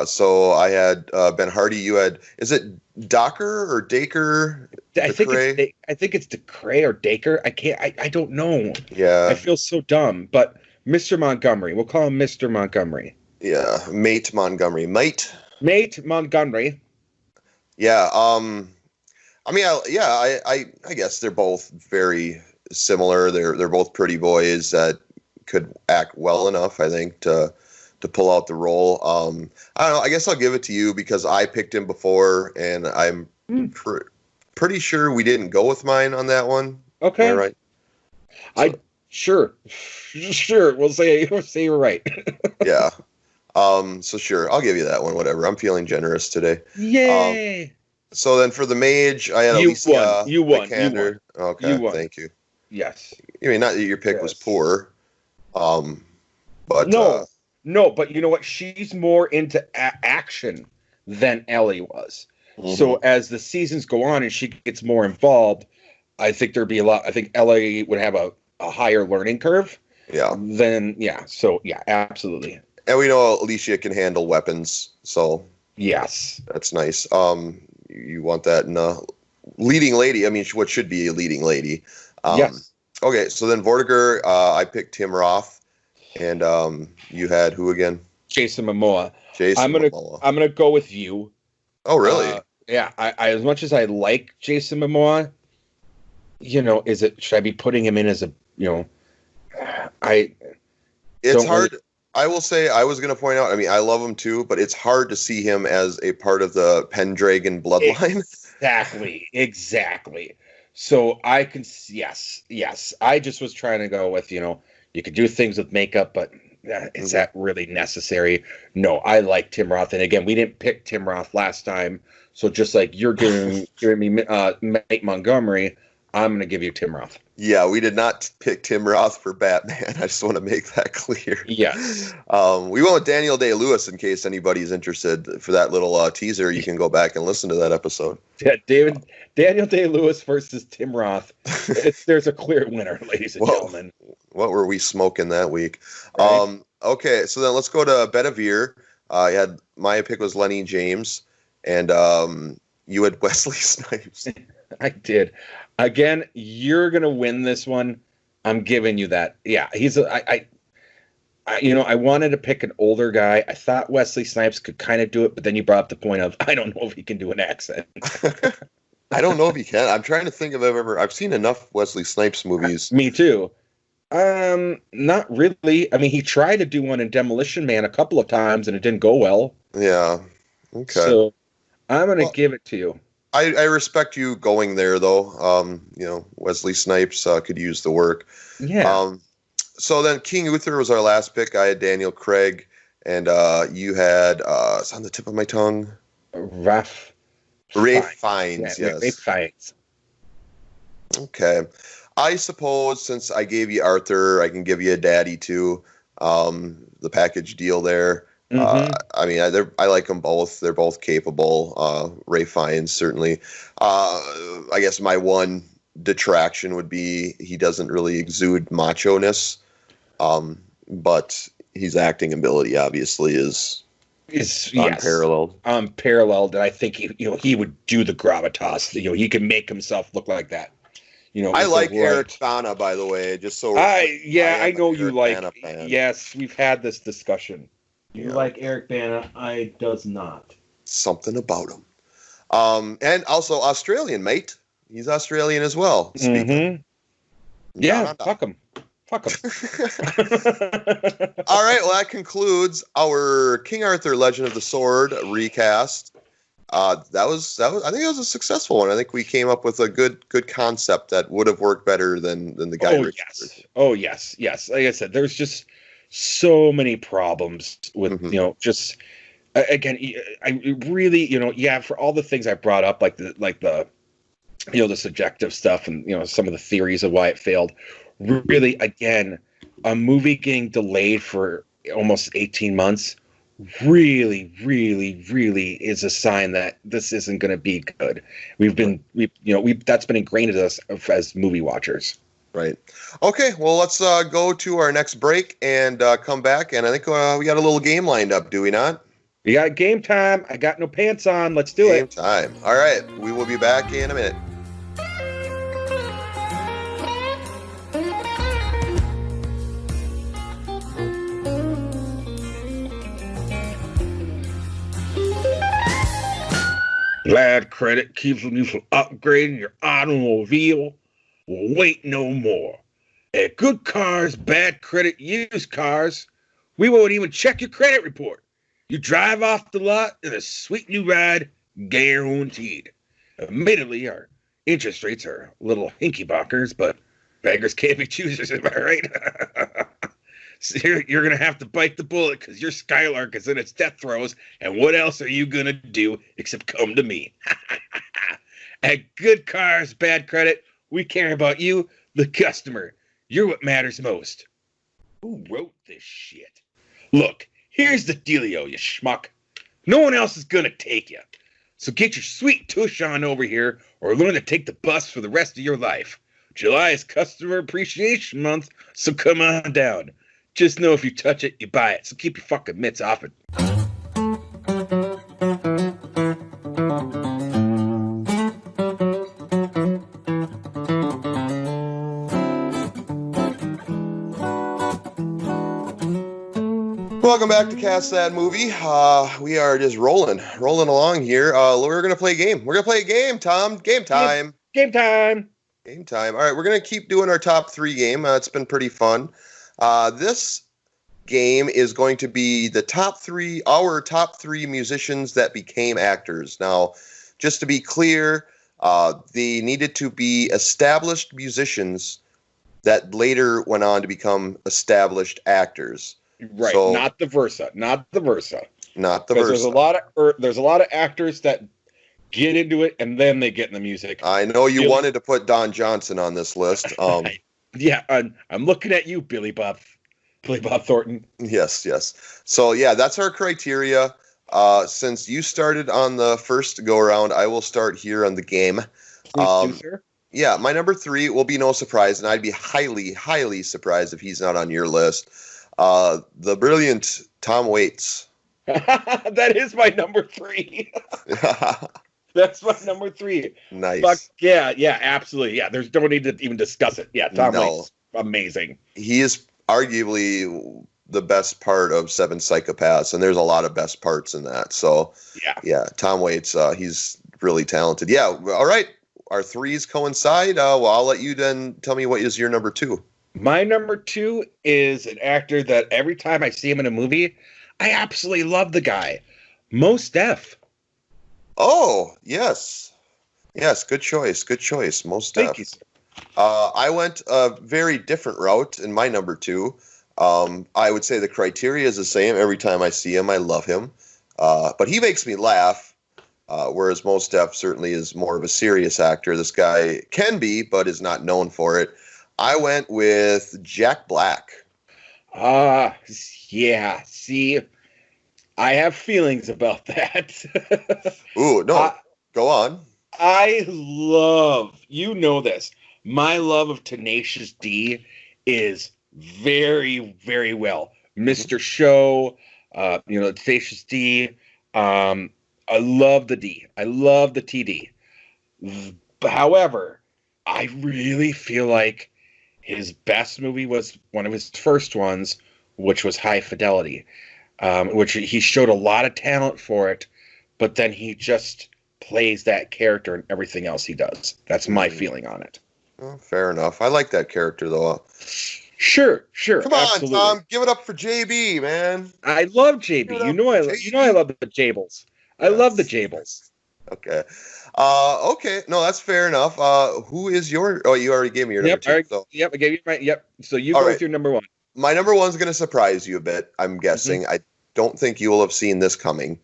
So I had Ben Hardy. You had, is it Docker or Dacre? I think it's Decray or Dacre. I don't know. Yeah. I feel so dumb. But Mr. Montgomery. We'll call him Mr. Montgomery. Yeah. Mate Montgomery. Mate Montgomery. Yeah. I guess they're both very similar. They're both pretty boys that could act well enough, I think, to pull out the role. I don't know. I guess I'll give it to you because I picked him before, and I'm pretty sure we didn't go with mine on that one. Okay. Am I right? Sure. We'll say you're right. Yeah. So sure, I'll give you that one. Whatever. I'm feeling generous today. Yay. So then for the mage, I had Alicia. You won. Okay. Thank you. Yes. I mean, not that your pick was poor. But no, but you know what? She's more into action than Ellie was. Mm-hmm. So as the seasons go on and she gets more involved, I think there'd be I think Ellie would have a higher learning curve. Yeah. So absolutely. And we know Alicia can handle weapons, so yes, that's nice. You want that in a leading lady? I mean, what should be a leading lady? Yes. Okay, so then Vortiger, I picked Tim Roth, and you had who again? Jason Momoa. I'm gonna go with you. Oh, really? Yeah. I as much as I like Jason Momoa, should I be putting him in as a It's hard. I will say, I was going to point out, I mean, I love him too, but it's hard to see him as a part of the Pendragon bloodline. Exactly. So I can, yes. I just was trying to go with, you could do things with makeup, but is that really necessary? No, I like Tim Roth. And again, we didn't pick Tim Roth last time. So just like you're giving me Mate Montgomery, I'm going to give you Tim Roth. Yeah, we did not pick Tim Roth for Batman. I just want to make that clear. Yes. We went with Daniel Day-Lewis in case anybody's interested. For that little teaser, you can go back and listen to that episode. Yeah, Daniel Day-Lewis versus Tim Roth. There's a clear winner, ladies and gentlemen. What were we smoking that week? Right. Okay, so then let's go to Bedivere. My pick was Lenny James, and you had Wesley Snipes. I did. Again, you're gonna win this one. I'm giving you that. Yeah, I wanted to pick an older guy. I thought Wesley Snipes could kind of do it, but then you brought up the point of I don't know if he can do an accent. I don't know if he can. I'm trying to think if I've seen enough Wesley Snipes movies. Me too. Not really. I mean, he tried to do one in Demolition Man a couple of times, and it didn't go well. Yeah. Okay. So I'm gonna give it to you. I respect you going there, though. Wesley Snipes could use the work. Yeah. So then King Uther was our last pick. I had Daniel Craig, and you had, it's on the tip of my tongue. Ralph Fiennes, yes. Ralph Fiennes. Okay. I suppose since I gave you Arthur, I can give you a Daddy, too. The package deal there. Mm-hmm. I like them both. They're both capable. Ralph Fiennes, certainly. I guess my one detraction would be he doesn't really exude macho-ness, but his acting ability obviously is unparalleled. Unparalleled, and I think he would do the gravitas. He can make himself look like that. I like Eric Bana, by the way. Just so I know you like. Fan. Yes, we've had this discussion. You like Eric Bana? I does not. Something about him. And also Australian, mate. He's Australian as well. Mm-hmm. Yeah, fuck him. All right, well, that concludes our King Arthur Legend of the Sword recast. I think it was a successful one. I think we came up with a good concept that would have worked better than the Guy Ritchie version. Oh yes. Like I said, there's just so many problems with just again. I really for all the things I brought up, like the the subjective stuff and some of the theories of why it failed. Really, again, a movie getting delayed for almost 18 months really, really, really is a sign that this isn't going to be good. That's been ingrained in us as movie watchers. Right. Okay. Well, let's go to our next break and come back. And I think we got a little game lined up. Do we not? We got game time. I got no pants on. Let's do it. Game time. All right. We will be back in a minute. Glad credit keeps you from upgrading your automobile. Well, wait no more. At Good Cars, Bad Credit, Used Cars, we won't even check your credit report. You drive off the lot in a sweet new ride, guaranteed. Admittedly, our interest rates are a little hinky-bonkers, but beggars can't be choosers, am I right? So you're going to have to bite the bullet because your Skylark is in its death throes, and what else are you going to do except come to me? At Good Cars, Bad Credit, we care about you, the customer. You're what matters most. Who wrote this shit? Look, here's the dealio, you schmuck. No one else is going to take you. So get your sweet tush on over here or learn to take the bus for the rest of your life. July is Customer Appreciation Month, so come on down. Just know if you touch it, you buy it. So keep your fucking mitts off it. Welcome back to Cast That Movie. We are just rolling along here. We're going to play a game. We're going to play a game, Tom. Game time. Game time. Game time. All right, we're going to keep doing our top three game. It's been pretty fun. This game is going to be our top three musicians that became actors. Now, just to be clear, they needed to be established musicians that later went on to become established actors. Right, so, not the versa. There's a lot of actors that get into it, and then they get in the music. I know you wanted to put Don Johnson on this list. Yeah, I'm looking at you, Billy Bob Thornton. Yes. So yeah, that's our criteria. Since you started on the first go around, I will start here on the game. Please do, sir. Yeah, my number 3 will be no surprise, and I'd be highly, highly surprised if he's not on your list. The brilliant Tom Waits. That is my number 3. That's my number 3. Nice. Fuck yeah, absolutely. Yeah, there's no need to even discuss it. Yeah, Tom Waits, amazing. He is arguably the best part of Seven Psychopaths, and there's a lot of best parts in that. So yeah, Tom Waits, he's really talented. Yeah, all right. Our 3s coincide. Well, I'll let you then tell me what is your number 2. My number 2 is an actor that every time I see him in a movie, I absolutely love the guy. Mos Def. Oh, yes. Yes, good choice. Mos Def. Thank you, sir. I went a very different route in my number 2. I would say the criteria is the same. Every time I see him, I love him. But he makes me laugh. Whereas Mos Def certainly is more of a serious actor. This guy can be, but is not known for it. I went with Jack Black. Yeah. See, I have feelings about that. Ooh, no. Go on. I love, you know this, my love of Tenacious D is very, very well. Mr. Show, Tenacious D, I love the D. I love the TD. However, I really feel like his best movie was one of his first ones, which was High Fidelity, which he showed a lot of talent for it, but then he just plays that character in everything else he does. That's my feeling on it. Oh, fair enough. I like that character, though. Sure. Come on, absolutely. Tom. Give it up for JB, man. I love JB. You know I love the Jables. I love the Jables. Okay. Okay. No, that's fair enough. Who is your... Oh, you already gave me your number 2. Yep, I gave you my... Yep. So you go with your number 1. My number 1's going to surprise you a bit, I'm guessing. I don't think you will have seen this coming.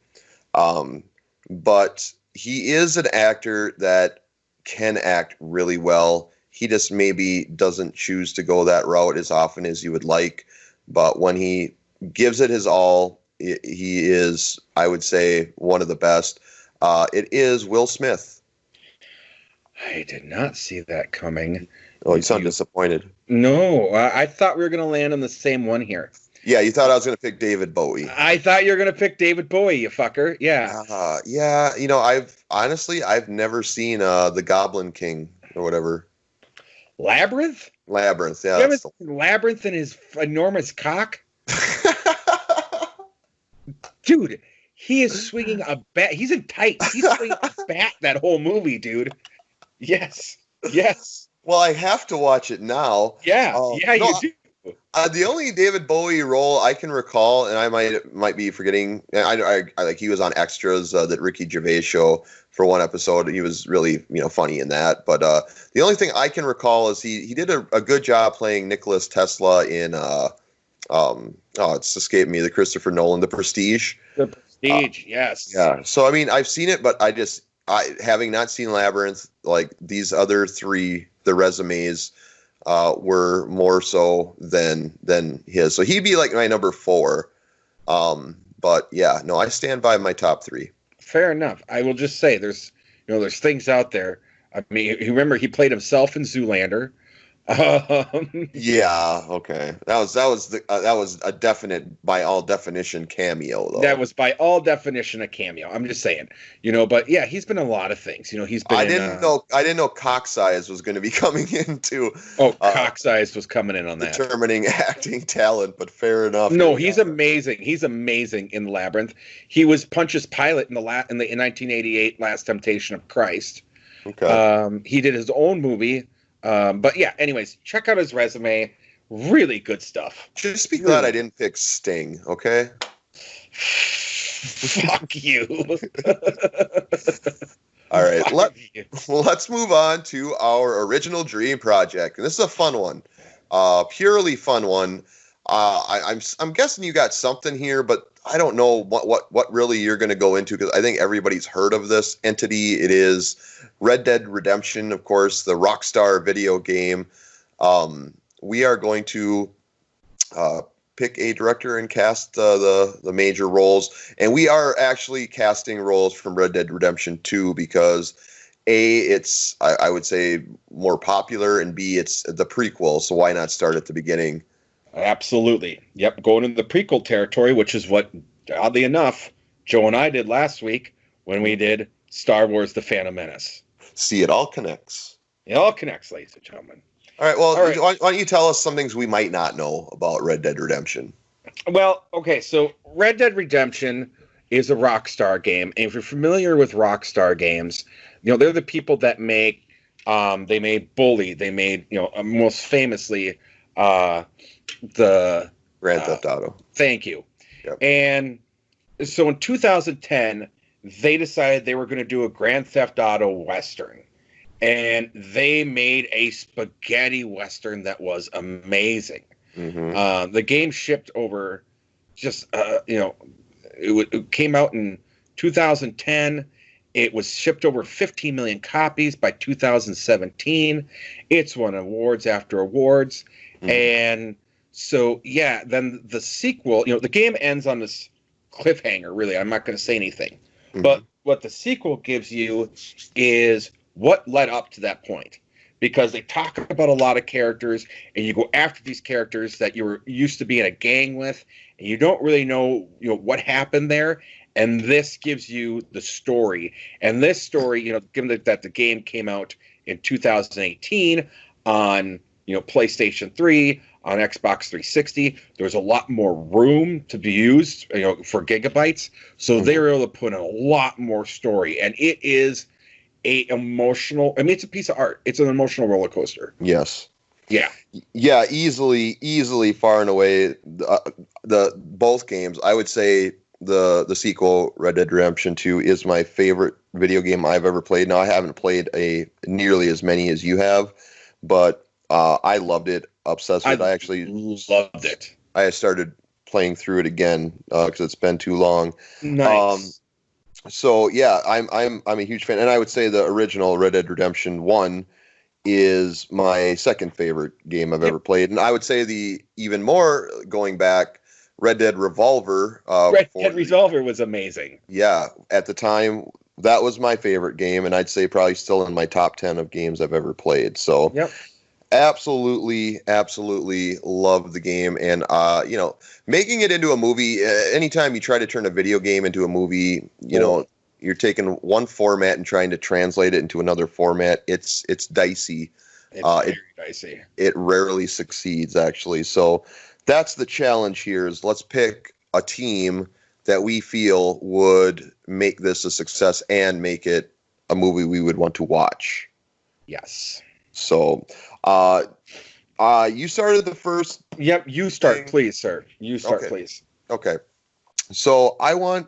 But he is an actor that can act really well. He just maybe doesn't choose to go that route as often as you would like. But when he gives it his all, he is, I would say, one of the best. It is Will Smith. I did not see that coming. Oh, you sound disappointed. No, I thought we were going to land on the same one here. Yeah, you thought I was going to pick David Bowie. I thought you were going to pick David Bowie, you fucker. Yeah. Yeah, I've never seen The Goblin King or whatever. Labyrinth, yeah. You haven't seen Labyrinth and his enormous cock? Dude, he is swinging a bat. He's in tights. He's swinging a bat that whole movie, dude. Yes. Well, I have to watch it now. Yeah, you do. The only David Bowie role I can recall, and I might be forgetting, I like he was on Extras, that Ricky Gervais show for one episode. He was really funny in that. But the only thing I can recall is he did a good job playing Nicholas Tesla in it's escaped me, the Christopher Nolan, The Prestige. The Prestige, yes. Yeah. So I mean, I've seen it, but I having not seen Labyrinth, like these other 3, the resumes were more so than his. So he'd be like my number 4. But yeah, no, I stand by my top 3. Fair enough. I will just say there's things out there. I mean, remember he played himself in Zoolander. Yeah, okay. That was a definite, by all definition, cameo though. That was by all definition a cameo. I'm just saying, but yeah, he's been in a lot of things. He's been. I didn't know Cock Size was going to be coming in too. Oh, Cock Size was coming in on that. Determining acting talent, but fair enough. No, he's amazing. He's amazing in Labyrinth. He was Punch's pilot in the 1988 Last Temptation of Christ. Okay. He did his own movie. But yeah, anyways, check out his resume. Really good stuff. Just be glad I didn't pick Sting, okay? Fuck you. All right, let's move on to our original dream project. And this is a fun one. Purely fun one. I'm guessing you got something here, but I don't know what really you're going to go into, because I think everybody's heard of this entity. It is Red Dead Redemption, of course, the Rockstar video game. We are going to pick a director and cast the major roles, and we are actually casting roles from Red Dead Redemption 2 because it's I would say more popular, and B, it's the prequel, so why not start at the beginning? Absolutely. Yep, going into the prequel territory, which is what, oddly enough, Joe and I did last week when we did Star Wars: The Phantom Menace. See, it all connects. It all connects, ladies and gentlemen. All right, well, All right. why don't you tell us some things we might not know about Red Dead Redemption? Well, okay, so Red Dead Redemption is a Rockstar game, and if you're familiar with Rockstar games, they're the people that make, they made Bully, they made, most famously, the Grand Theft Auto. Thank you. Yep. And so in 2010, they decided they were going to do a Grand Theft Auto Western. And they made a spaghetti Western that was amazing. Mm-hmm. The game shipped over it came out in 2010. It was shipped over 15 million copies by 2017. It's won awards after awards. Mm-hmm. And so, yeah, then the sequel, the game ends on this cliffhanger, really. I'm not going to say anything. Mm-hmm. But what the sequel gives you is what led up to that point. Because they talk about a lot of characters, and you go after these characters that you were used to be in a gang with, and you don't really know, what happened there. And this gives you the story. And this story, given that the game came out in 2018 on, PlayStation 3, on Xbox 360, there was a lot more room to be used, for gigabytes. So they were able to put in a lot more story. And it is it's a piece of art. It's an emotional roller coaster. Yes. Yeah. Yeah, easily, far and away, the both games. I would say the sequel, Red Dead Redemption 2, is my favorite video game I've ever played. Now, I haven't played nearly as many as you have, but I loved it. Obsessed with it. I actually loved it. I started playing through it again because it's been too long. Nice. So yeah, I'm a huge fan, and I would say the original Red Dead Redemption 1 is my second favorite game I've ever played, and I would say the even more going back, Red Dead Revolver. Red Dead Revolver was amazing. Yeah, at the time that was my favorite game, and I'd say probably still in my top 10 of games I've ever played. So yep. Absolutely love the game, and making it into a movie. Anytime you try to turn a video game into a movie, you're taking one format and trying to translate it into another format. It's dicey. It's very dicey. It rarely succeeds, actually. So that's the challenge here. Is let's pick a team that we feel would make this a success and make it a movie we would want to watch. Yes. So, you started the first. Yep, you start, thing. Please, sir. You start, please. Okay. So I want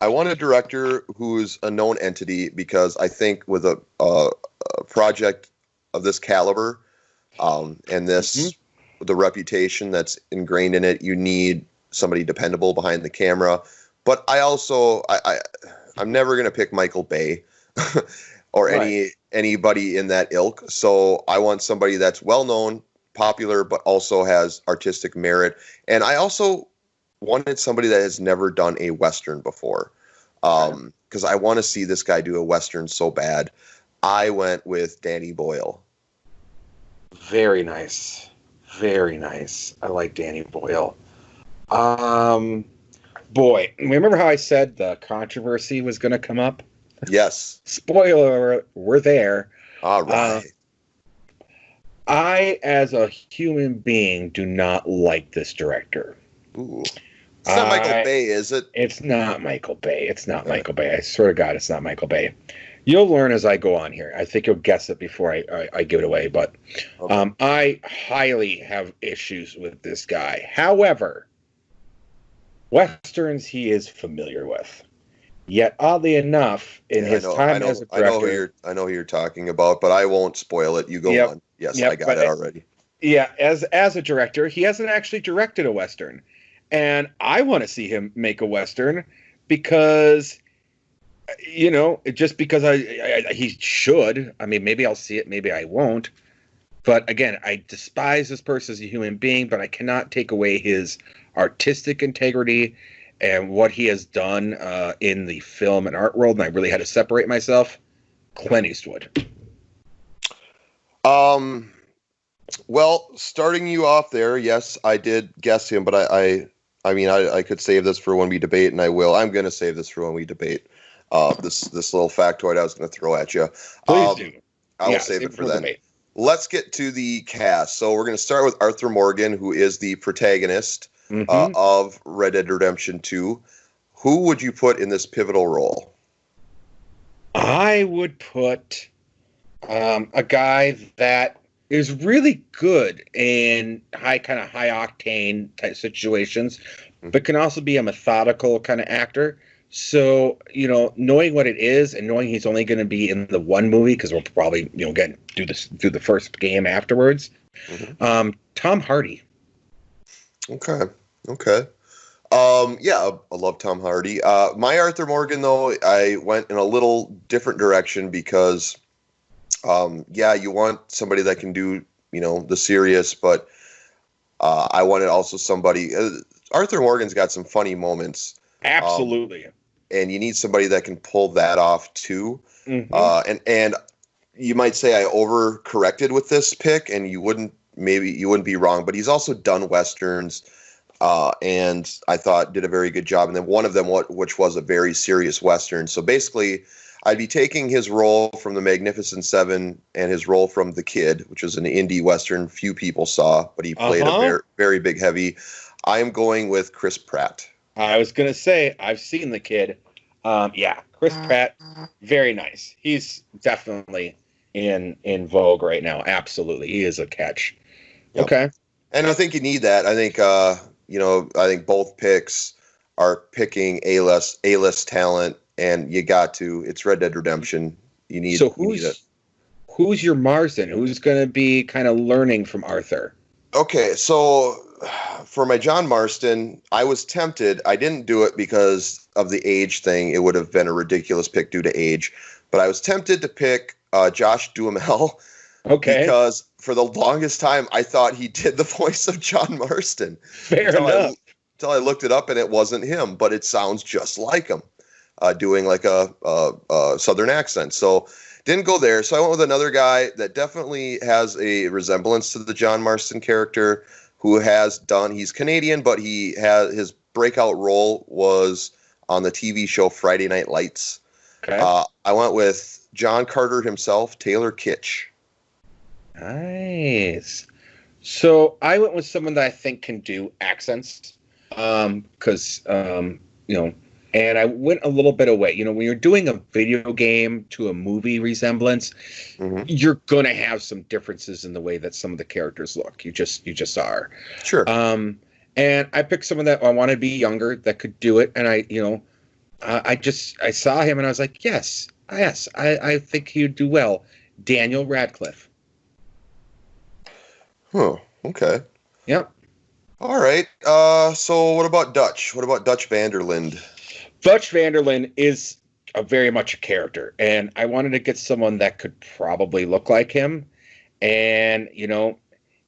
a director who's a known entity, because I think with a project of this caliber, and this the reputation that's ingrained in it, you need somebody dependable behind the camera. But I also I'm never gonna pick Michael Bay. Or anybody in that ilk. So I want somebody that's well-known, popular, but also has artistic merit. And I also wanted somebody that has never done a Western before, because I want to see this guy do a Western so bad. I went with Danny Boyle. Very nice. Very nice. I like Danny Boyle. Boy, remember how I said the controversy was going to come up? Yes. Spoiler, we're there. All right. I, as a human being, do not like this director. Ooh. It's not Michael Bay, is it? It's not Michael Bay. It's not Michael Bay. I swear to God, it's not Michael Bay. You'll learn as I go on here. I think you'll guess it before I give it away. But I highly have issues with this guy. However, Westerns he is familiar with. Yet, oddly enough, in his time as a director... I know who you're talking about, but I won't spoil it. You go on. Yes, I got it already. Yeah, as a director, he hasn't actually directed a Western. And I want to see him make a Western because, just because he should. I mean, maybe I'll see it, maybe I won't. But again, I despise this person as a human being, but I cannot take away his artistic integrity and what he has done in the film and art world. And I really had to separate myself. Clint Eastwood. Well, starting you off there, yes, I did guess him, but I could save this for when we debate, and I will. I'm going to save this for when we debate. This little factoid I was going to throw at you. Please do. I will save it for then. Debate. Let's get to the cast. So we're going to start with Arthur Morgan, who is the protagonist of Red Dead Redemption 2. Who would you put in this pivotal role? I would put a guy that is really good in high octane type situations, but can also be a methodical kind of actor. So, knowing what it is and knowing he's only going to be in the one movie, because we'll probably, again, do the first game afterwards. Tom Hardy. Okay. Yeah, I love Tom Hardy. My Arthur Morgan, though, I went in a little different direction because, you want somebody that can do, the serious, but I wanted also somebody. Arthur Morgan's got some funny moments. Absolutely. And you need somebody that can pull that off too. And you might say I overcorrected with this pick, and you wouldn't be wrong, but he's also done Westerns, and I thought did a very good job. And then one of them, which was a very serious Western. So basically, I'd be taking his role from The Magnificent Seven and his role from The Kid, which was an indie Western few people saw, but he played a very, very big heavy. I am going with Chris Pratt. I was going to say, I've seen The Kid. Chris Pratt, very nice. He's definitely in vogue right now. Absolutely. He is a catch. Yep. Okay. And I think you need that. I think, I think both picks are picking A-list talent, and you got to. It's Red Dead Redemption. You need it. Who's your Marsden? Who's going to be kind of learning from Arthur? Okay, so for my John Marston, I was tempted. I didn't do it because of the age thing. It would have been a ridiculous pick due to age. But I was tempted to pick Josh Duhamel. Okay. Because for the longest time, I thought he did the voice of John Marston. Fair enough. Until I looked it up, and it wasn't him, but it sounds just like him, doing like a Southern accent. So didn't go there. So I went with another guy that definitely has a resemblance to the John Marston character, who he's Canadian, but he has his breakout role was on the TV show Friday Night Lights. Okay. I went with John Carter himself, Taylor Kitsch. Nice. So I went with someone that I think can do accents, because and I went a little bit away. When you're doing a video game to a movie resemblance, you're gonna have some differences in the way that some of the characters look. You just are. Sure. And I picked someone that I want to be younger that could do it, and I saw him and I was like, yes, I think he'd do well. Daniel Radcliffe. Oh, okay. Yep. All right. So what about Dutch? What about Dutch Vanderlinde? Dutch Vanderlinde is very much a character, and I wanted to get someone that could probably look like him. And,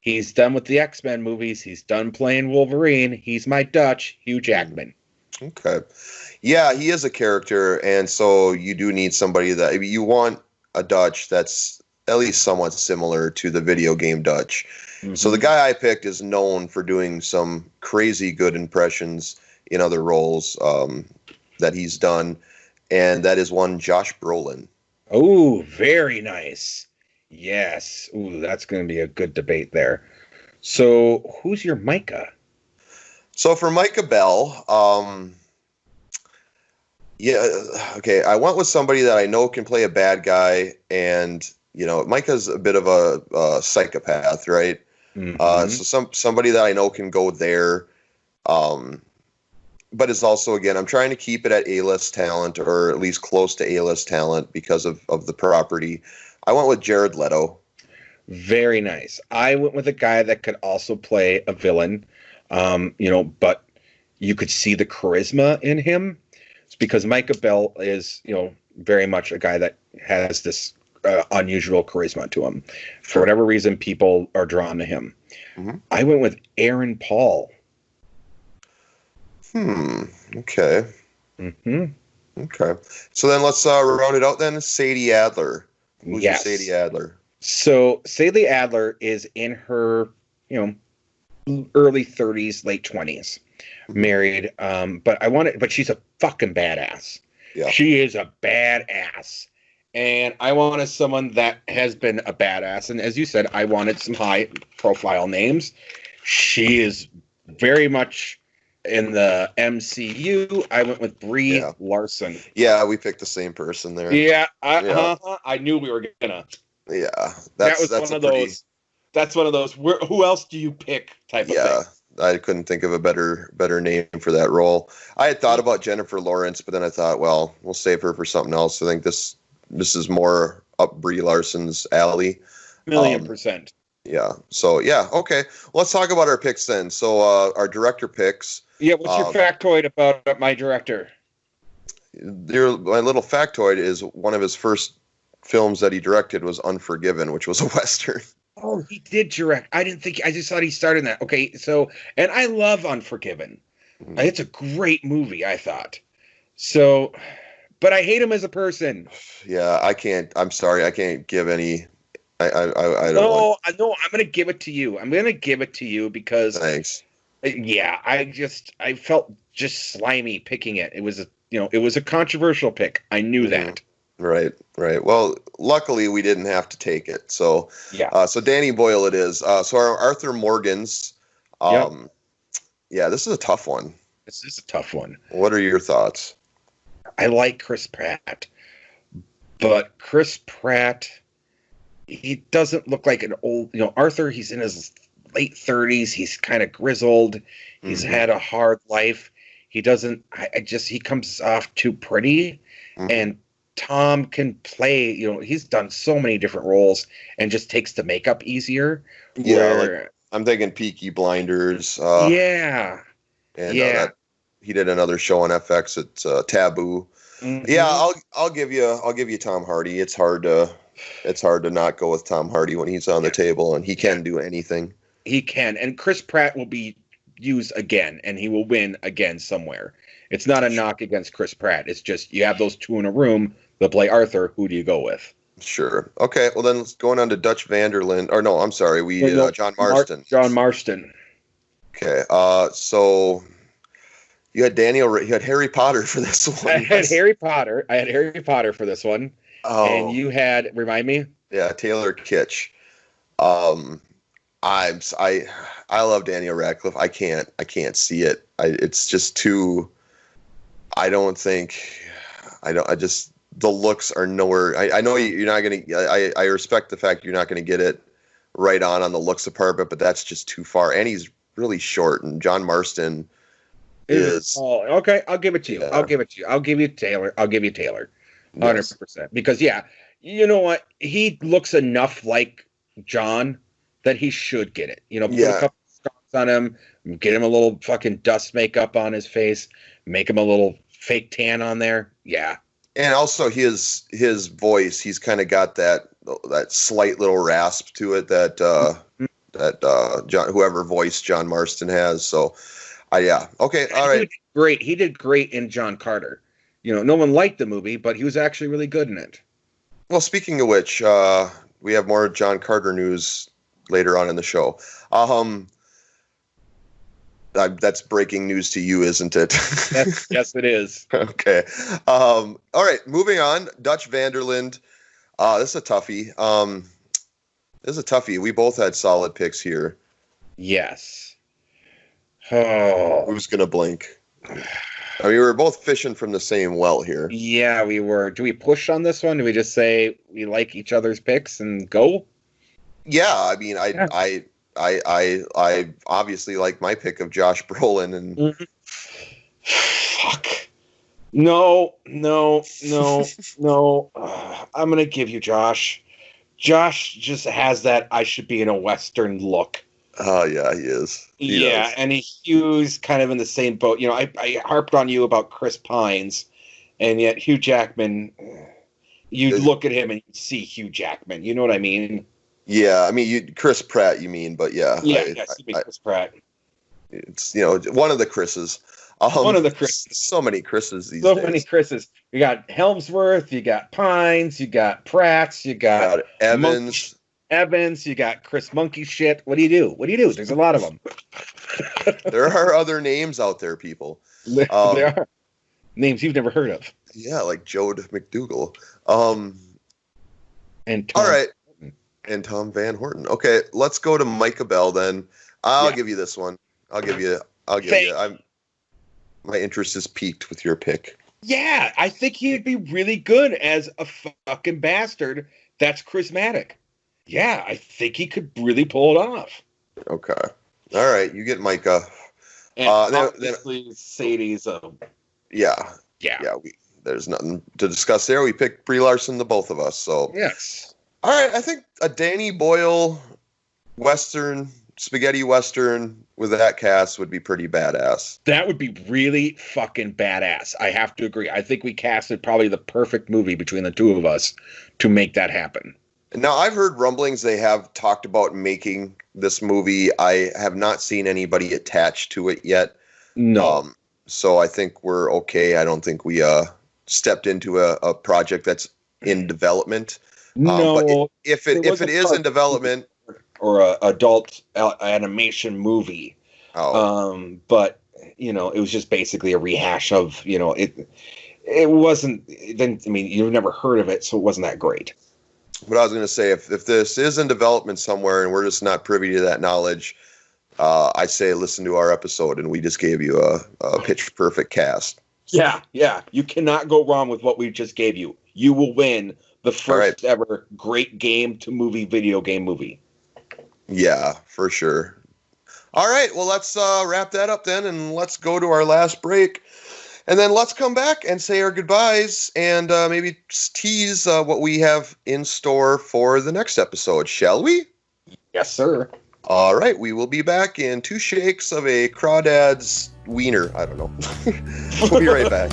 he's done with the X-Men movies. He's done playing Wolverine. He's my Dutch, Hugh Jackman. Okay. Yeah, he is a character, and so you do need somebody that you want a Dutch that's at least somewhat similar to the video game Dutch. So the guy I picked is known for doing some crazy good impressions in other roles that he's done, and that is one Josh Brolin. Oh, very nice. Yes. Ooh, that's going to be a good debate there. So who's your Micah? So for Micah Bell, I went with somebody that I know can play a bad guy, and Micah's a bit of a psychopath, right? So somebody that I know can go there, but is also, again, I'm trying to keep it at A-list talent, or at least close to A-list talent because of the property. I went with Jared Leto. Very nice. I went with a guy that could also play a villain, but you could see the charisma in him. It's because Micah Bell is, very much a guy that has this unusual charisma to him. For whatever reason, people are drawn to him. Mm-hmm. I went with Aaron Paul. Okay. Mm-hmm. Okay. So then let's round it out then. Sadie Adler. Who's your Sadie Adler? So Sadie Adler is in her, early 30s, late 20s, married. But she's a fucking badass. Yeah. She is a badass. And I wanted someone that has been a badass. And as you said, I wanted some high profile names. She is very much in the MCU. I went with Brie Larson. Yeah, we picked the same person there. Yeah, I knew we were gonna. Yeah, that's one of those. That's one of those. Who else do you pick? Type of thing. Yeah, I couldn't think of a better name for that role. I had thought about Jennifer Lawrence, but then I thought, well, we'll save her for something else. I think this is more up Brie Larson's alley. 1,000,000%. Yeah. So yeah. Okay. Well, let's talk about our picks then. So our director picks. Yeah. What's your factoid about my director? My little factoid is one of his first films that he directed was Unforgiven, which was a Western. Oh, he did direct. I just thought he started in that. Okay. So, and I love Unforgiven. Mm-hmm. It's a great movie, I thought. So, but I hate him as a person. Yeah, I can't. I'm sorry. I can't give any. I don't. No, I'm gonna give it to you. I'm gonna give it to you because. Thanks. Yeah, I felt just slimy picking it. It was a controversial pick. I knew that. Right. Well, luckily we didn't have to take it. So yeah. So Danny Boyle it is. So our Arthur Morgan's. Yeah, this is a tough one. This is a tough one. What are your thoughts? I like Chris Pratt, but Chris Pratt, he doesn't look like an old. Arthur. He's in his late 30s. He's kind of grizzled. He's had a hard life. He doesn't. He comes off too pretty, and Tom can play. He's done so many different roles and just takes the makeup easier. Yeah, I'm thinking Peaky Blinders. And he did another show on FX. It's Taboo. Mm-hmm. Yeah, I'll give you Tom Hardy. It's hard to not go with Tom Hardy when he's on the table, and he can do anything. He can, and Chris Pratt will be used again, and he will win again somewhere. It's not a knock against Chris Pratt. It's just you have those two in a room that play Arthur. Who do you go with? Sure. Okay. Well, then going on to Dutch Vanderlyn. Or no, I'm sorry. John Marston. John Marston. Okay. So you had Harry Potter for this one. I had Harry Potter for this one. Oh. And you had, remind me? Yeah, Taylor Kitsch. I love Daniel Radcliffe. I can't see it. It's just too. The looks are nowhere. I know you're not going to. I respect the fact you're not going to get it right on the looks department, but that's just too far. And he's really short. And John Marston is. Oh, okay. I'll give it to you. Yeah. I'll give you Taylor. 100%. Because you know what? He looks enough like John that he should get it. Put a couple stars on him, get him a little fucking dust makeup on his face, make him a little fake tan on there. Yeah. And also his voice, he's kind of got that slight little rasp to it that whoever voice John Marston has. So, yeah. Okay. All right. Great. He did great in John Carter. No one liked the movie, but he was actually really good in it. Well, speaking of which, we have more John Carter news later on in the show. That's breaking news to you, isn't it? Yes, it is. Okay. All right. Moving on. Dutch Vanderlyn. This is a toughie. We both had solid picks here. Yes. Oh. Who's going to blink? I mean, we were both fishing from the same well here. Yeah, we were. Do we push on this one? Do we just say we like each other's picks and go? Yeah, I mean, I obviously like my pick of Josh Brolin and. Fuck. No. I'm gonna give you Josh Josh just has that I should be in a Western look. Oh, yeah, he is. He does. And Hugh's kind of in the same boat. You know, I harped on you about Chris Pines, and yet Hugh Jackman, you'd look at him and you'd see Hugh Jackman. You know what I mean? Yeah, I mean, Chris Pratt, you mean, but yeah. Chris Pratt. It's, one of the Chris's. One of the Chris's. So many Chris's these days. So many Chris's. You got Helmsworth, you got Pines, you got Pratts, you got Evans, you got Chris Monkey shit. What do you do? There's a lot of them. There are other names out there, people. There are names you've never heard of. Yeah, like Joad McDougal. And Tom. All right. And Tom Van Horton. Okay, let's go to Micah Bell then. I'll give you this one. I'll give you. My interest is piqued with your pick. Yeah, I think he'd be really good as a fucking bastard that's charismatic. Yeah, I think he could really pull it off. Okay. All right, you get Micah. And obviously, Sadie's Yeah. There's nothing to discuss there. We picked Brie Larson, the both of us. So yes. All right, I think a Danny Boyle spaghetti Western with that cast would be pretty badass. That would be really fucking badass. I have to agree. I think we casted probably the perfect movie between the two of us to make that happen. Now, I've heard rumblings they have talked about making this movie. I have not seen anybody attached to it yet. No. So I think we're okay. I don't think we stepped into a project that's in development. No. But if it is in development, or a adult animation movie. But it was just basically a rehash of, it wasn't, then, I mean, you've never heard of it, so it wasn't that great. But I was going to say, if this is in development somewhere and we're just not privy to that knowledge, I say listen to our episode, and we just gave you a pitch perfect cast. Yeah. You cannot go wrong with what we just gave you. You will win the first ever great game to movie video game movie. Yeah, for sure. All right, well, let's wrap that up then, and let's go to our last break. And then let's come back and say our goodbyes and maybe tease what we have in store for the next episode, shall we? Yes, sir. All right, we will be back in 2 shakes of a crawdad's wiener. I don't know. We'll be right back.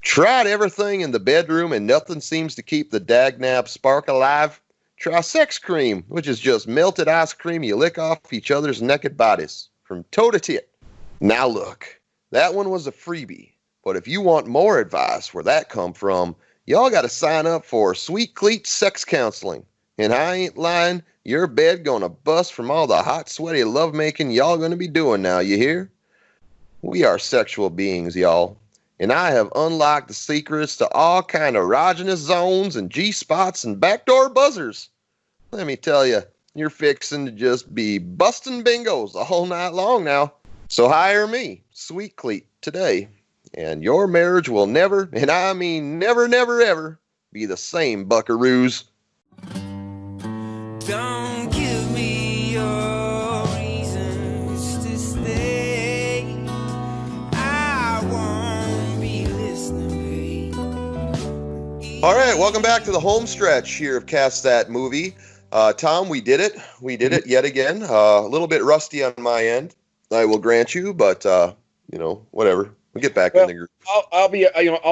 Tried everything in the bedroom and nothing seems to keep the dagnab spark alive? Try Sex Cream, which is just melted ice cream you lick off each other's naked bodies, from toe to tit. Now look, that one was a freebie, but if you want more advice where that come from, y'all gotta sign up for Sweet Cleat Sex Counseling. And I ain't lying, your bed gonna bust from all the hot, sweaty lovemaking y'all gonna be doing now, you hear? We are sexual beings, y'all. And I have unlocked the secrets to all kind of erogenous zones and G-spots and backdoor buzzers. Let me tell you, you're fixing to just be busting bingos all night long now. So hire me, Sweet Cleat, today, and your marriage will never, and I mean never, never, ever, be the same, buckaroos. Don't give me your reasons to stay. I won't be listening, babe. All right, welcome back to the home stretch here of Cast That Movie. Tom, we did it. We did it yet again. A little bit rusty on my end, I will grant you, but whatever. We'll get back in the group. I'll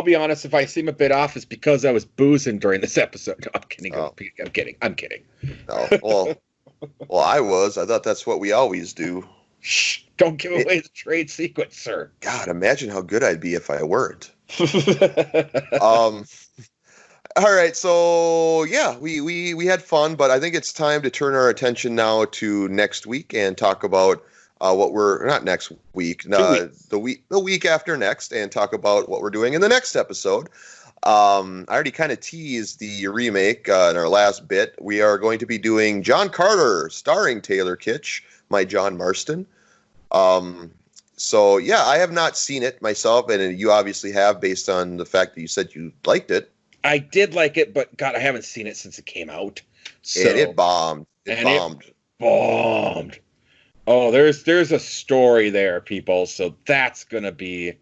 be honest. If I seem a bit off, it's because I was boozing during this episode. No, I'm kidding. Oh. I'm kidding. Oh, well, I was. I thought that's what we always do. Shh! Don't give away the trade secret, sir. God, imagine how good I'd be if I weren't. All right, so yeah, we had fun, but I think it's time to turn our attention now to next week and talk about what we're not next week, the week after next, and talk about what we're doing in the next episode. I already kind of teased the remake in our last bit. We are going to be doing John Carter, starring Taylor Kitsch, my John Marston. So yeah, I have not seen it myself, and you obviously have, based on the fact that you said you liked it. I did like it, but God, I haven't seen it since it came out. So, and it bombed. It bombed. Oh, there's a story there, people. So that's gonna be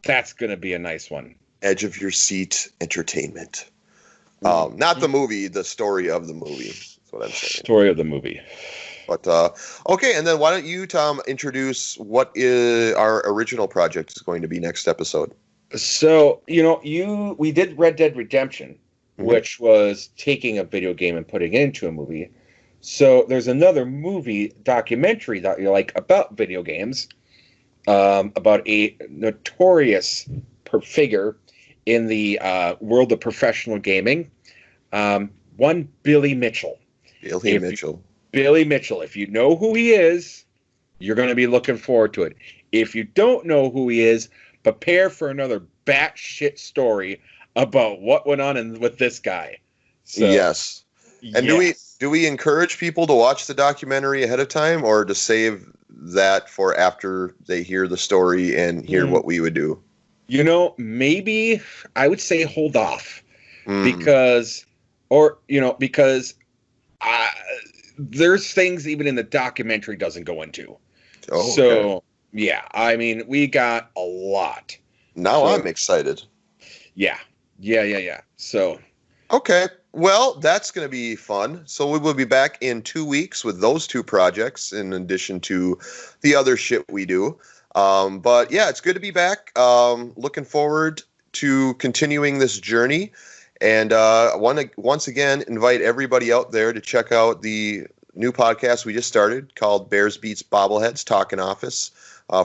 a nice one. Edge of your seat entertainment. Not the movie, the story of the movie. That's what I'm saying. Story of the movie. But okay, and then why don't you, Tom, introduce what is our original project is going to be next episode? So, we did Red Dead Redemption, which was taking a video game and putting it into a movie. So there's another movie documentary that you like about video games, about a notorious figure in the world of professional gaming, one Billy Mitchell. Billy Mitchell. If you know who he is, you're going to be looking forward to it. If you don't know who he is, prepare for another batshit story about what went on with this guy. So, yes. And do we encourage people to watch the documentary ahead of time, or to save that for after they hear the story and hear what we would do? Maybe I would say hold off because there's things even in the documentary doesn't go into. Oh, so okay. Yeah, I mean, we got a lot. Now I'm excited. Yeah. So okay. Well, that's going to be fun. So we will be back in 2 weeks with those two projects, in addition to the other shit we do. But yeah, it's good to be back. Looking forward to continuing this journey. And I want to once again invite everybody out there to check out the new podcast we just started called Bears Beats Bobbleheads Talking Office,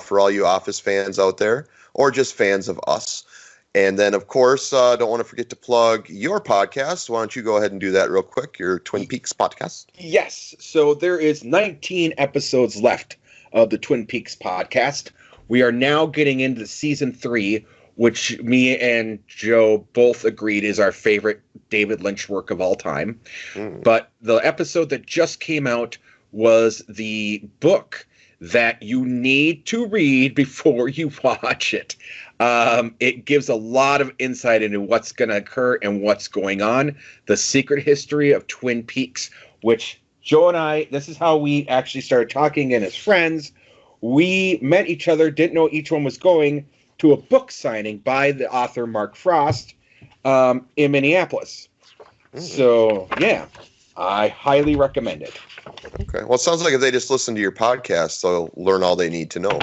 for all you Office fans out there, or just fans of us. And then, of course, don't want to forget to plug your podcast. Why don't you go ahead and do that real quick, your Twin Peaks podcast? Yes. So there is 19 episodes left of the Twin Peaks podcast. We are now getting into season 3, which me and Joe both agreed is our favorite David Lynch work of all time. But the episode that just came out was the book that you need to read before you watch it. It gives a lot of insight into what's going to occur and what's going on. The secret history of Twin Peaks, which Joe and I, this is how we actually started talking and as friends. We met each other, didn't know each one was going to a book signing by the author Mark Frost in Minneapolis. So, yeah, I highly recommend it. Okay. Well, it sounds like if they just listen to your podcast, they'll learn all they need to know.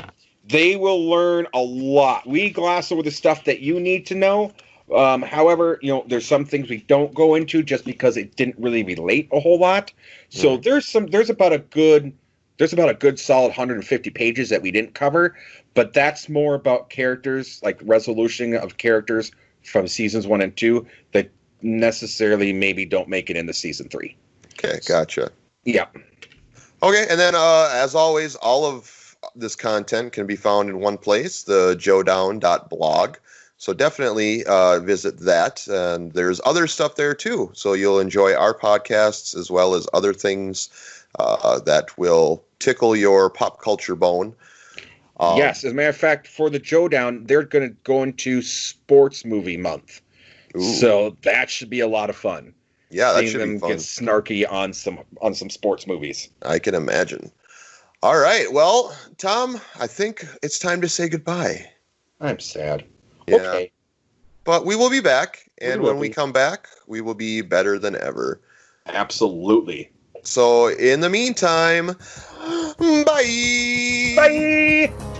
They will learn a lot. We gloss over the stuff that you need to know. However, there's some things we don't go into just because it didn't really relate a whole lot. So there's about a good solid 150 pages that we didn't cover, but that's more about characters, like resolution of characters from seasons 1 and 2 that necessarily maybe don't make it into season 3. Okay, gotcha. Yeah. Okay, and then as always, all of this content can be found in one place, the joedown.blog. So definitely visit that. And there's other stuff there too. So you'll enjoy our podcasts as well as other things that will tickle your pop culture bone. Yes, as a matter of fact, for the Joe Down, they're going to go into sports movie month. Ooh. So that should be a lot of fun. Yeah, that should be fun. Get snarky on some sports movies. I can imagine. All right, well, Tom, I think it's time to say goodbye. I'm sad. Yeah. Okay. But we will be back, and when we come back, we will be better than ever. Absolutely. So, in the meantime, bye! Bye!